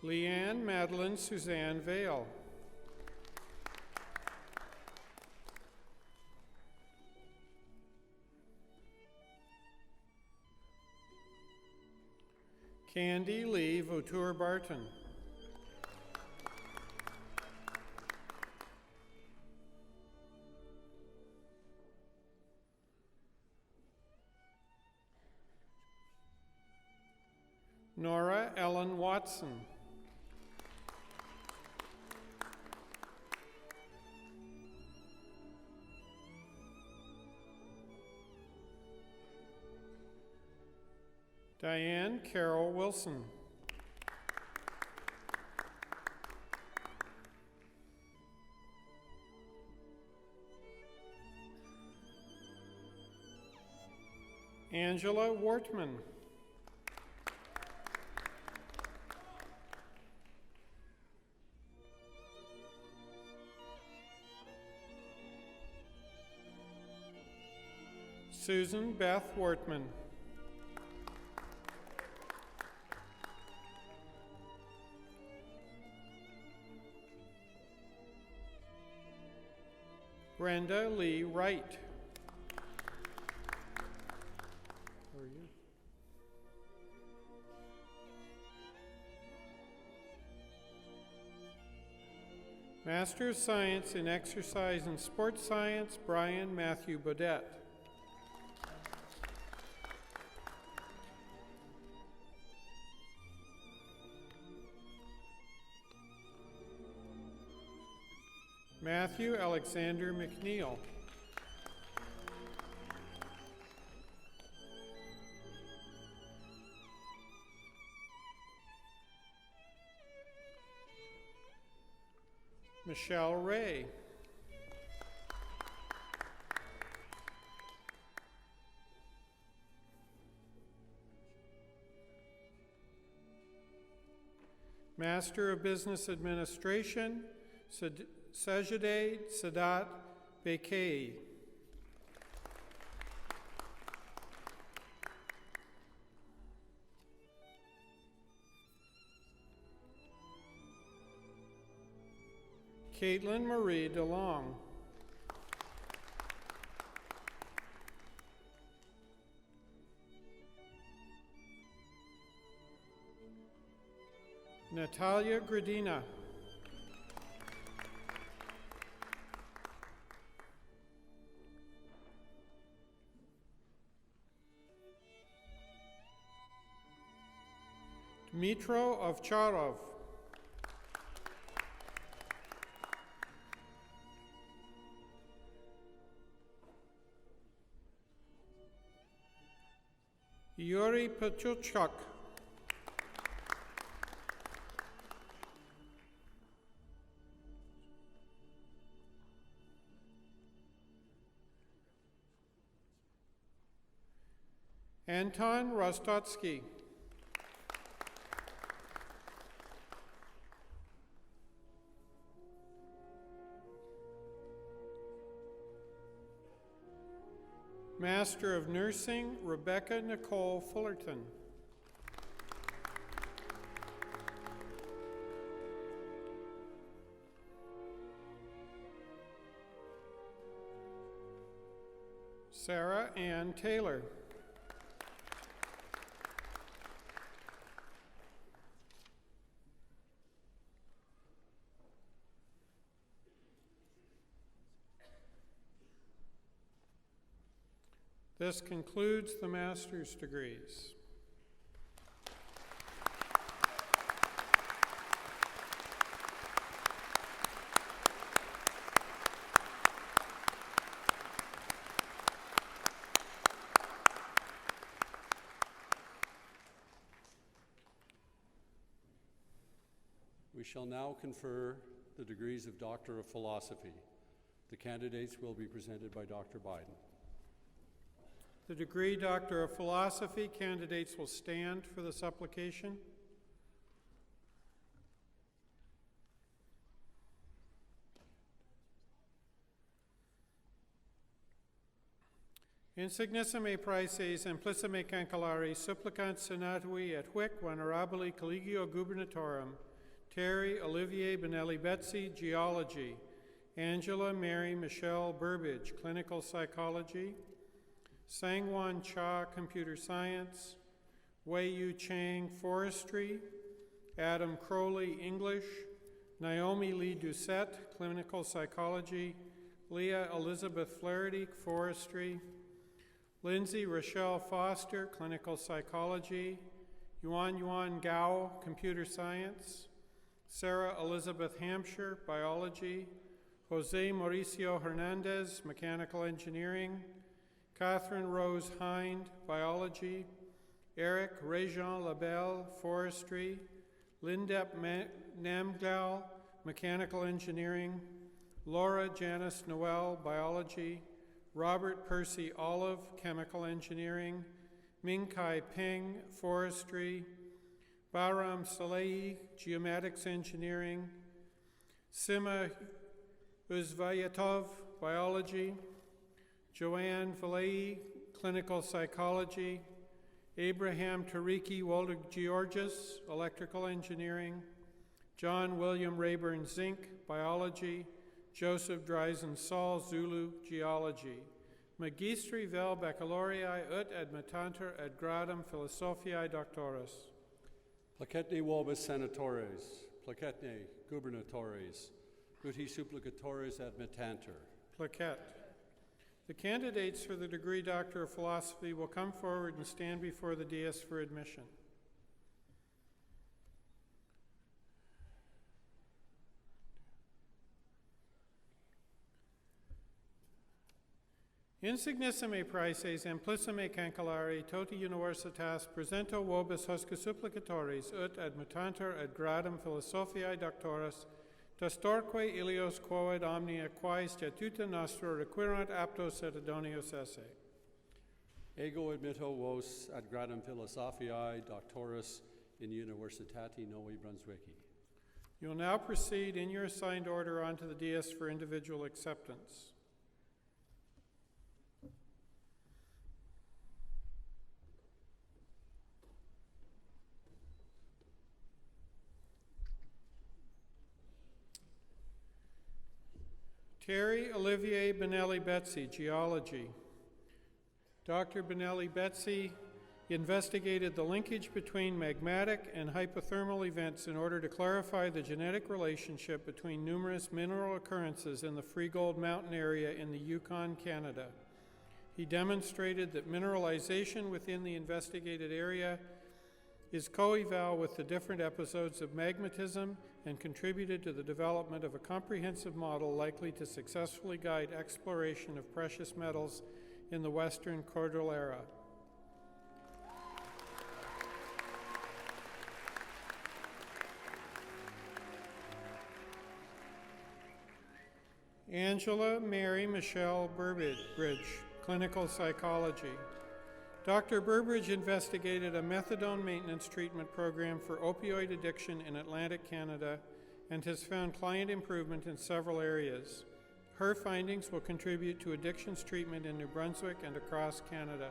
Leanne Madeline Suzanne Vale. Candy Lee Vautour Barton. Nora Ellen Watson. Diane Carol Wilson. Angela Wortman. Susan Beth Wortman. Brenda Lee Wright. How are you? Master of Science in Exercise and Sports Science, Brian Matthew Bodette. Matthew Alexander McNeil. Michelle Ray. Master of Business Administration, Sajideh Sadat Bekei. Caitlin Marie DeLong. Natalia Gradina. Dmitro Ovcharov. Yuri Pachuchuk. Anton Rostotsky. Master of Nursing, Rebecca Nicole Fullerton. Sarah Ann Taylor. This concludes the master's degrees. We We shall now confer the degrees of Doctor of Philosophy. The candidates will be presented by Dr. Biden. The degree Doctor of Philosophy candidates will stand for the supplication. Insignissime praeses implicime cancellari supplicant senatui et huic venerabili collegio gubernatorum Terry Olivier Benelli Betsy, Geology, Angela Mary Michelle Burbage, Clinical Psychology, Sangwon Cha, Computer Science, Wei Yu Chang, Forestry, Adam Crowley, English, Naomi Lee Doucette, Clinical Psychology, Leah Elizabeth Flaherty, Forestry, Lindsay Rochelle Foster, Clinical Psychology, Yuan Gao, Computer Science, Sarah Elizabeth Hampshire, Biology, Jose Mauricio Hernandez, Mechanical Engineering, Catherine Rose Hind, Biology, Eric Réjean Labelle, Forestry, Lindep Namgal, Mechanical Engineering, Laura Janice Noel, Biology, Robert Percy Olive, Chemical Engineering, Ming Kai Peng, Forestry, Bahram Salehi, Geomatics Engineering, Sima Uzvayatov, Biology, Joanne Valei, Clinical Psychology, Abraham Tariki Walter Georges, Electrical Engineering, John William Rayburn Zink, Biology, Joseph Dreisen Saul, Zulu, Geology. Magistri vel baccalaureae ut admittantur ad gradum philosophiae doctoris. Placetne vobis senatores, placetne gubernatores, uti supplicatores admittantur. Plaquette. The candidates for the degree Doctor of Philosophy will come forward and stand before the dais for admission. Insignissime praeses implicime cancellari toti universitas presento vobis hosca supplicatoris ut admittantur ad gradum philosophiae doctoris testorque ilios quoad omnia quae statuta nostra requirant aptos et idonios esse. Ego admitto vos ad gradum philosophiae doctoris in Universitati Novi Brunswicki. You will now proceed in your assigned order onto the dais for individual acceptance. Terry Olivier Benelli Betsy, Geology. Dr. Benelli Betsy investigated the linkage between magmatic and hypothermal events in order to clarify the genetic relationship between numerous mineral occurrences in the Freegold Mountain area in the Yukon, Canada. He demonstrated that mineralization within the investigated area is coeval with the different episodes of magmatism and contributed to the development of a comprehensive model likely to successfully guide exploration of precious metals in the Western Cordillera. Angela Mary Michelle Burbage, Clinical Psychology. Dr. Burbridge investigated a methadone maintenance treatment program for opioid addiction in Atlantic Canada and has found client improvement in several areas. Her findings will contribute to addictions treatment in New Brunswick and across Canada.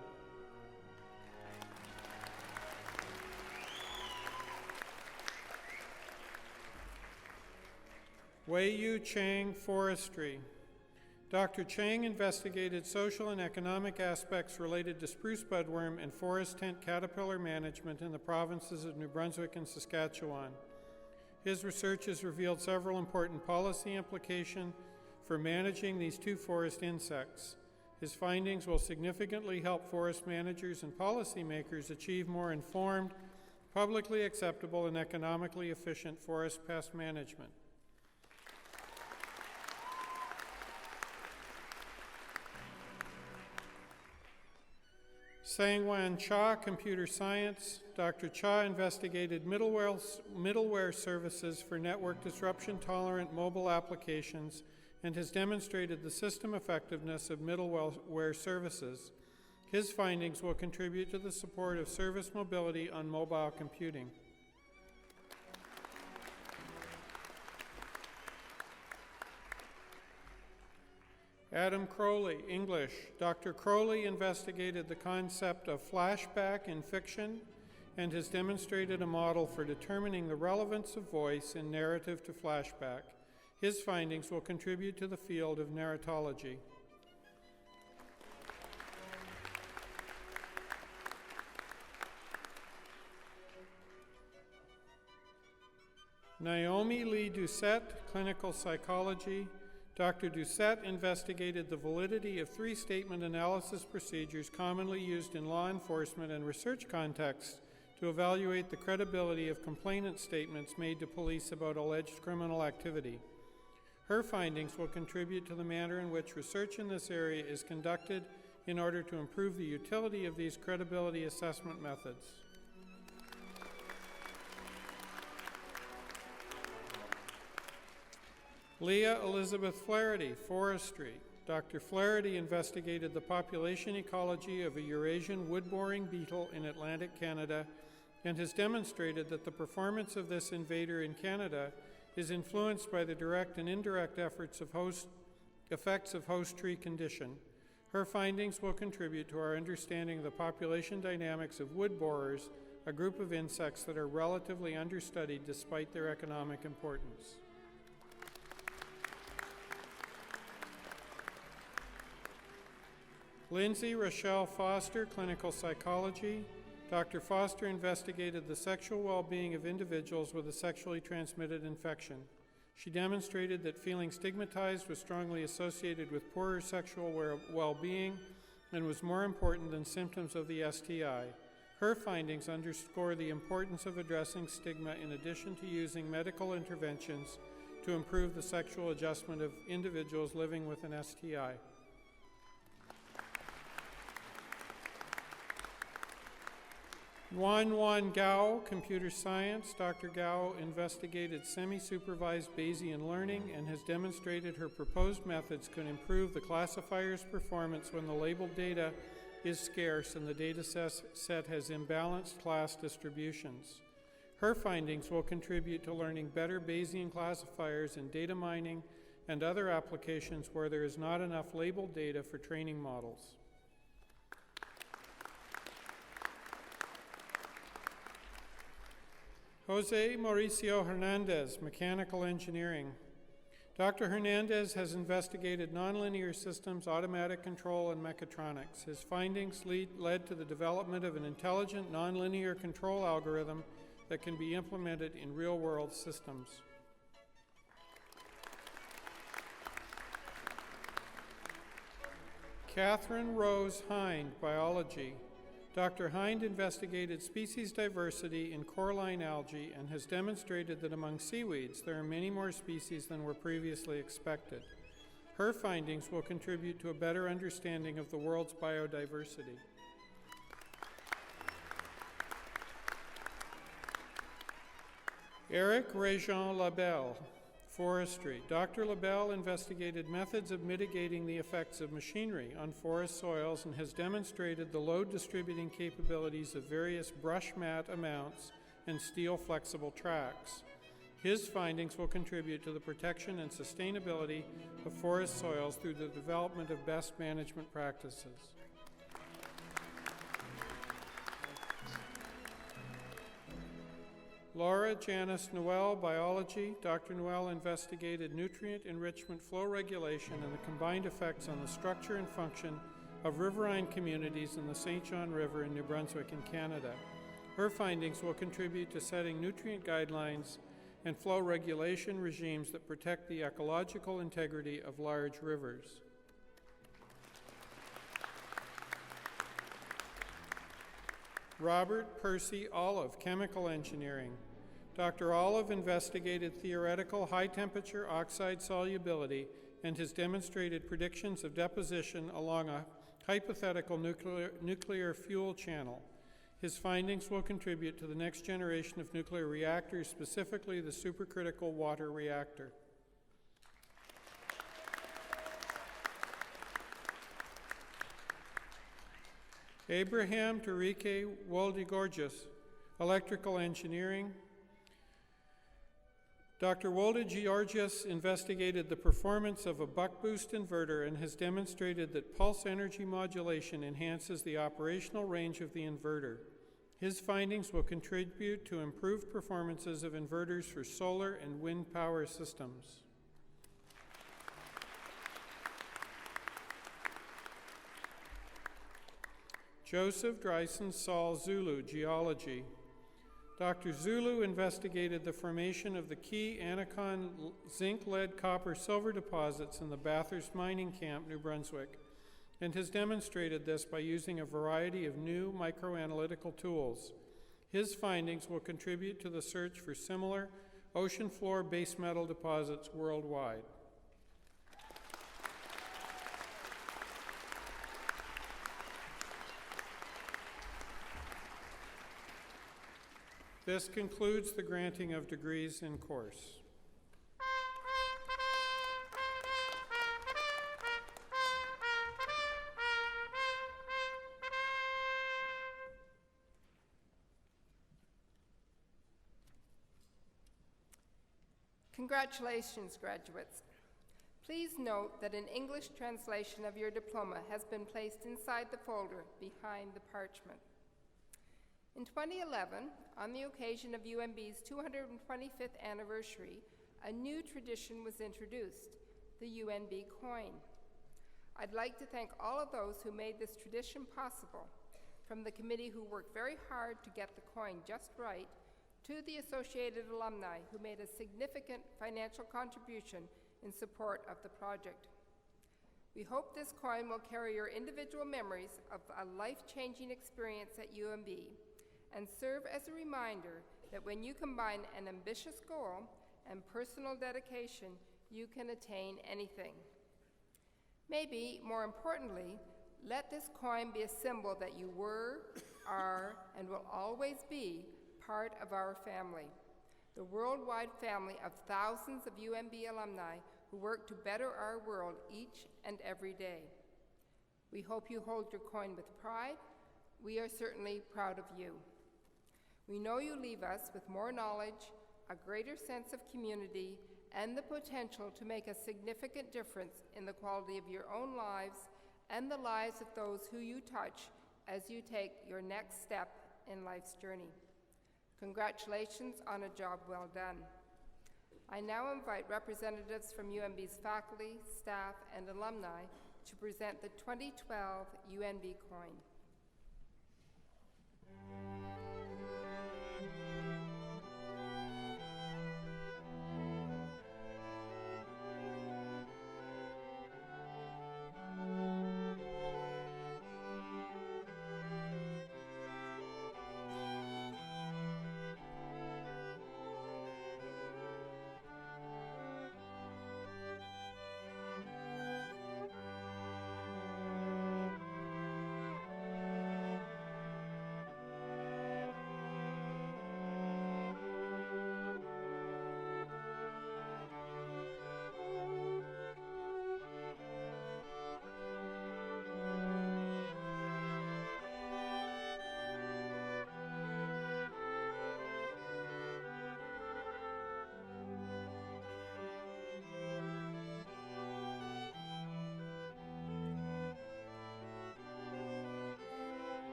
Wei Yu Chang, Forestry. Dr. Chang investigated social and economic aspects related to spruce budworm and forest tent caterpillar management in the provinces of New Brunswick and Saskatchewan. His research has revealed several important policy implications for managing these two forest insects. His findings will significantly help forest managers and policymakers achieve more informed, publicly acceptable, and economically efficient forest pest management. Sangwan Cha, Computer Science. Dr. Cha investigated middleware services for network disruption-tolerant mobile applications and has demonstrated the system effectiveness of middleware services. His findings will contribute to the support of service mobility on mobile computing. Adam Crowley, English. Dr. Crowley investigated the concept of flashback in fiction and has demonstrated a model for determining the relevance of voice in narrative to flashback. His findings will contribute to the field of narratology. Naomi Lee Doucette, Clinical Psychology. Dr. Doucette investigated the validity of three statement analysis procedures commonly used in law enforcement and research contexts to evaluate the credibility of complainant statements made to police about alleged criminal activity. Her findings will contribute to the manner in which research in this area is conducted in order to improve the utility of these credibility assessment methods. Leah Elizabeth Flaherty, Forestry. Dr. Flaherty investigated the population ecology of a Eurasian wood-boring beetle in Atlantic Canada and has demonstrated that the performance of this invader in Canada is influenced by the direct and indirect effects of host tree condition. Her findings will contribute to our understanding of the population dynamics of wood borers, a group of insects that are relatively understudied despite their economic importance. Lindsay Rochelle Foster, Clinical Psychology. Dr. Foster investigated the sexual well-being of individuals with a sexually transmitted infection. She demonstrated that feeling stigmatized was strongly associated with poorer sexual well-being and was more important than symptoms of the STI. Her findings underscore the importance of addressing stigma in addition to using medical interventions to improve the sexual adjustment of individuals living with an STI. Wan Gao, Computer Science. Dr. Gao investigated semi-supervised Bayesian learning and has demonstrated her proposed methods can improve the classifier's performance when the labeled data is scarce and the data set has imbalanced class distributions. Her findings will contribute to learning better Bayesian classifiers in data mining and other applications where there is not enough labeled data for training models. Jose Mauricio Hernandez, Mechanical Engineering. Dr. Hernandez has investigated nonlinear systems, automatic control, and mechatronics. His findings led to the development of an intelligent nonlinear control algorithm that can be implemented in real-world systems. Catherine Rose Hind, Biology. Dr. Hind investigated species diversity in coralline algae and has demonstrated that among seaweeds there are many more species than were previously expected. Her findings will contribute to a better understanding of the world's biodiversity. Eric Réjean Labelle, Forestry. Dr. Labelle investigated methods of mitigating the effects of machinery on forest soils and has demonstrated the load distributing capabilities of various brush mat amounts and steel flexible tracks. His findings will contribute to the protection and sustainability of forest soils through the development of best management practices. Laura Janice Noel, Biology. Dr. Noel investigated nutrient enrichment flow regulation and the combined effects on the structure and function of riverine communities in the St. John River in New Brunswick in Canada. Her findings will contribute to setting nutrient guidelines and flow regulation regimes that protect the ecological integrity of large rivers. Robert Percy Olive, Chemical Engineering. Dr. Olive investigated theoretical high-temperature oxide solubility and has demonstrated predictions of deposition along a hypothetical nuclear fuel channel. His findings will contribute to the next generation of nuclear reactors, specifically the supercritical water reactor. Abraham Tarike Wolde-Gorgias, Electrical Engineering. Dr. Wolde-Gorgias investigated the performance of a buck-boost inverter and has demonstrated that pulse energy modulation enhances the operational range of the inverter. His findings will contribute to improved performances of inverters for solar and wind power systems. Joseph Dryson Saul Zulu, Geology. Dr. Zulu investigated the formation of the key Anacon zinc, lead, copper, silver deposits in the Bathurst mining camp, New Brunswick, and has demonstrated this by using a variety of new microanalytical tools. His findings will contribute to the search for similar ocean floor base metal deposits worldwide. This concludes the granting of degrees in course. Congratulations, graduates. Please note that an English translation of your diploma has been placed inside the folder behind the parchment. In 2011, on the occasion of UMB's 225th anniversary, a new tradition was introduced, the UNB coin. I'd like to thank all of those who made this tradition possible, from the committee who worked very hard to get the coin just right, to the associated alumni who made a significant financial contribution in support of the project. We hope this coin will carry your individual memories of a life-changing experience at UMB and serve as a reminder that when you combine an ambitious goal and personal dedication, you can attain anything. Maybe, more importantly, let this coin be a symbol that you were, are, and will always be part of our family, the worldwide family of thousands of UMB alumni who work to better our world each and every day. We hope you hold your coin with pride. We are certainly proud of you. We know you leave us with more knowledge, a greater sense of community, and the potential to make a significant difference in the quality of your own lives and the lives of those who you touch as you take your next step in life's journey. Congratulations on a job well done. I now invite representatives from UMB's faculty, staff, and alumni to present the 2012 UNB coin.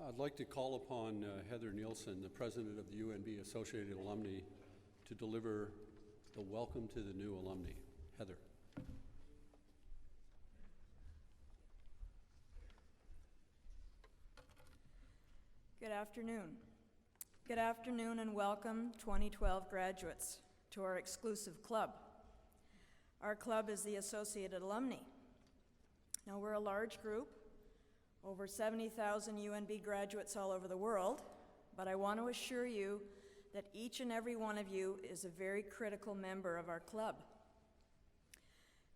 I'd like to call upon Heather Nielsen, the president of the UNB Associated Alumni, to deliver the welcome to the new alumni. Heather. Good afternoon. Good afternoon and welcome 2012 graduates to our exclusive club. Our club is the Associated Alumni. Now we're a large group, over 70,000 UNB graduates all over the world, but I want to assure you that each and every one of you is a very critical member of our club.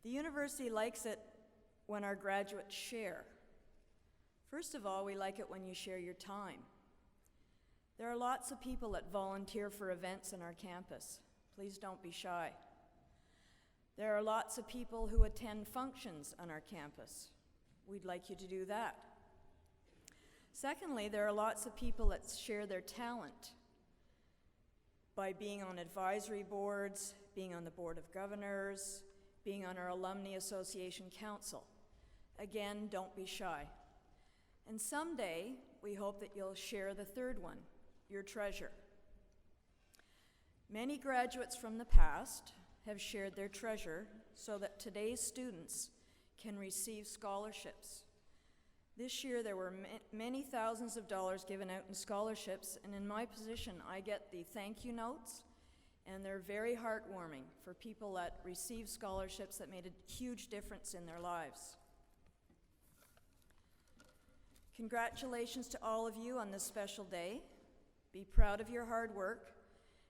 The university likes it when our graduates share. First of all, we like it when you share your time. There are lots of people that volunteer for events on our campus. Please don't be shy. There are lots of people who attend functions on our campus. We'd like you to do that. Secondly, there are lots of people that share their talent by being on advisory boards, being on the Board of Governors, being on our Alumni Association Council. Again, don't be shy. And someday, we hope that you'll share the third one, your treasure. Many graduates from the past have shared their treasure so that today's students can receive scholarships. This year there were many thousands of dollars given out in scholarships, and in my position I get the thank you notes, and they're very heartwarming for people that receive scholarships that made a huge difference in their lives. Congratulations to all of you on this special day. Be proud of your hard work,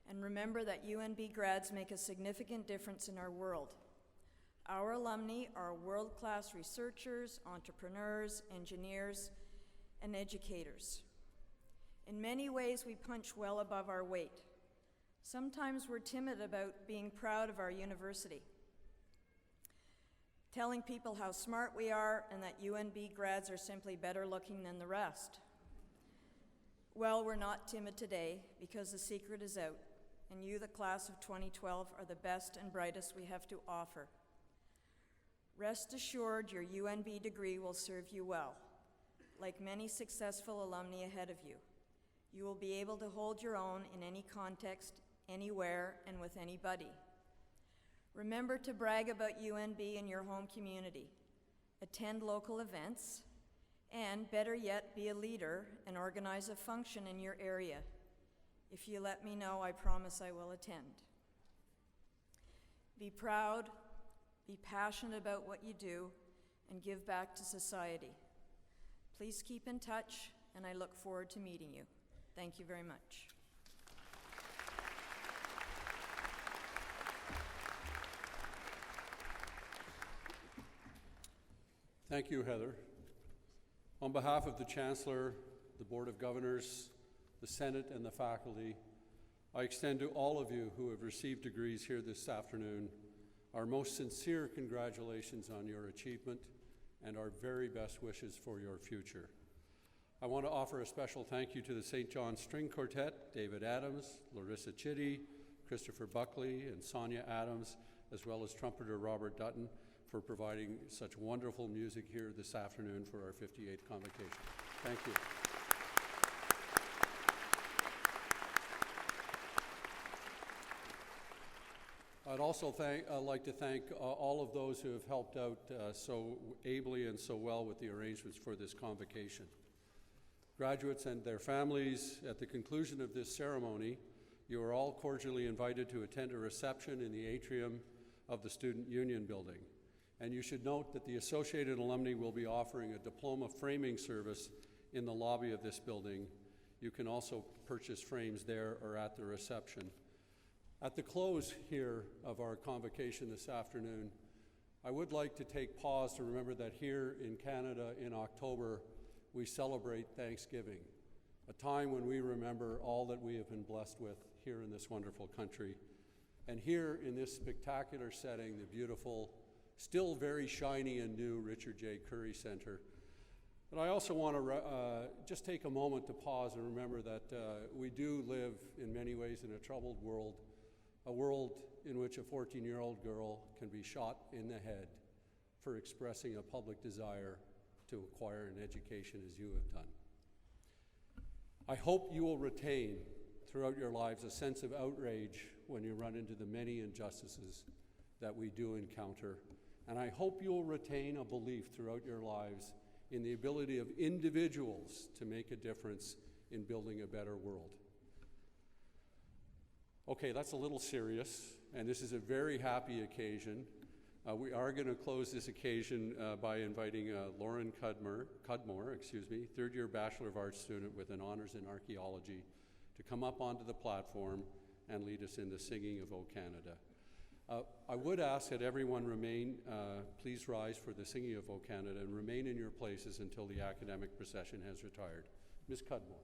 and remember that UNB grads make a significant difference in our world. Our alumni are world-class researchers, entrepreneurs, engineers, and educators. In many ways, we punch well above our weight. Sometimes we're timid about being proud of our university, telling people how smart we are and that UNB grads are simply better looking than the rest. Well, we're not timid today because the secret is out, and you, the class of 2012, are the best and brightest we have to offer. Rest assured, your UNB degree will serve you well. Like many successful alumni ahead of you, you will be able to hold your own in any context, anywhere, and with anybody. Remember to brag about UNB in your home community. Attend local events, and better yet, be a leader and organize a function in your area. If you let me know, I promise I will attend. Be proud, be passionate about what you do, and give back to society. Please keep in touch, and I look forward to meeting you. Thank you very much. Thank you, Heather. On behalf of the Chancellor, the Board of Governors, the Senate, and the faculty, I extend to all of you who have received degrees here this afternoon our most sincere congratulations on your achievement and our very best wishes for your future. I want to offer a special thank you to the St. John String Quartet, David Adams, Larissa Chitty, Christopher Buckley, and Sonia Adams, as well as trumpeter Robert Dutton, for providing such wonderful music here this afternoon for our 58th Convocation. Thank you. I'd also like to thank all of those who have helped out so ably and so well with the arrangements for this convocation. Graduates and their families, at the conclusion of this ceremony, you are all cordially invited to attend a reception in the atrium of the Student Union Building. And you should note that the Associated Alumni will be offering a diploma framing service in the lobby of this building. You can also purchase frames there or at the reception. At the close here of our convocation this afternoon, I would like to take pause to remember that here in Canada in October, we celebrate Thanksgiving, a time when we remember all that we have been blessed with here in this wonderful country. And here in this spectacular setting, the beautiful, still very shiny and new Richard J. Currie Center. But I also want to just take a moment to pause and remember that we do live in many ways in a troubled world, a world in which a 14-year-old girl can be shot in the head for expressing a public desire to acquire an education as you have done. I hope you will retain throughout your lives a sense of outrage when you run into the many injustices that we do encounter. And I hope you will retain a belief throughout your lives in the ability of individuals to make a difference in building a better world. Okay, that's a little serious, and this is a very happy occasion. We are going to close this occasion by inviting Lauren Cudmore, third-year Bachelor of Arts student with an honors in archaeology, to come up onto the platform and lead us in the singing of O Canada. I would ask that everyone please rise for the singing of O Canada and remain in your places until the academic procession has retired. Ms. Cudmore.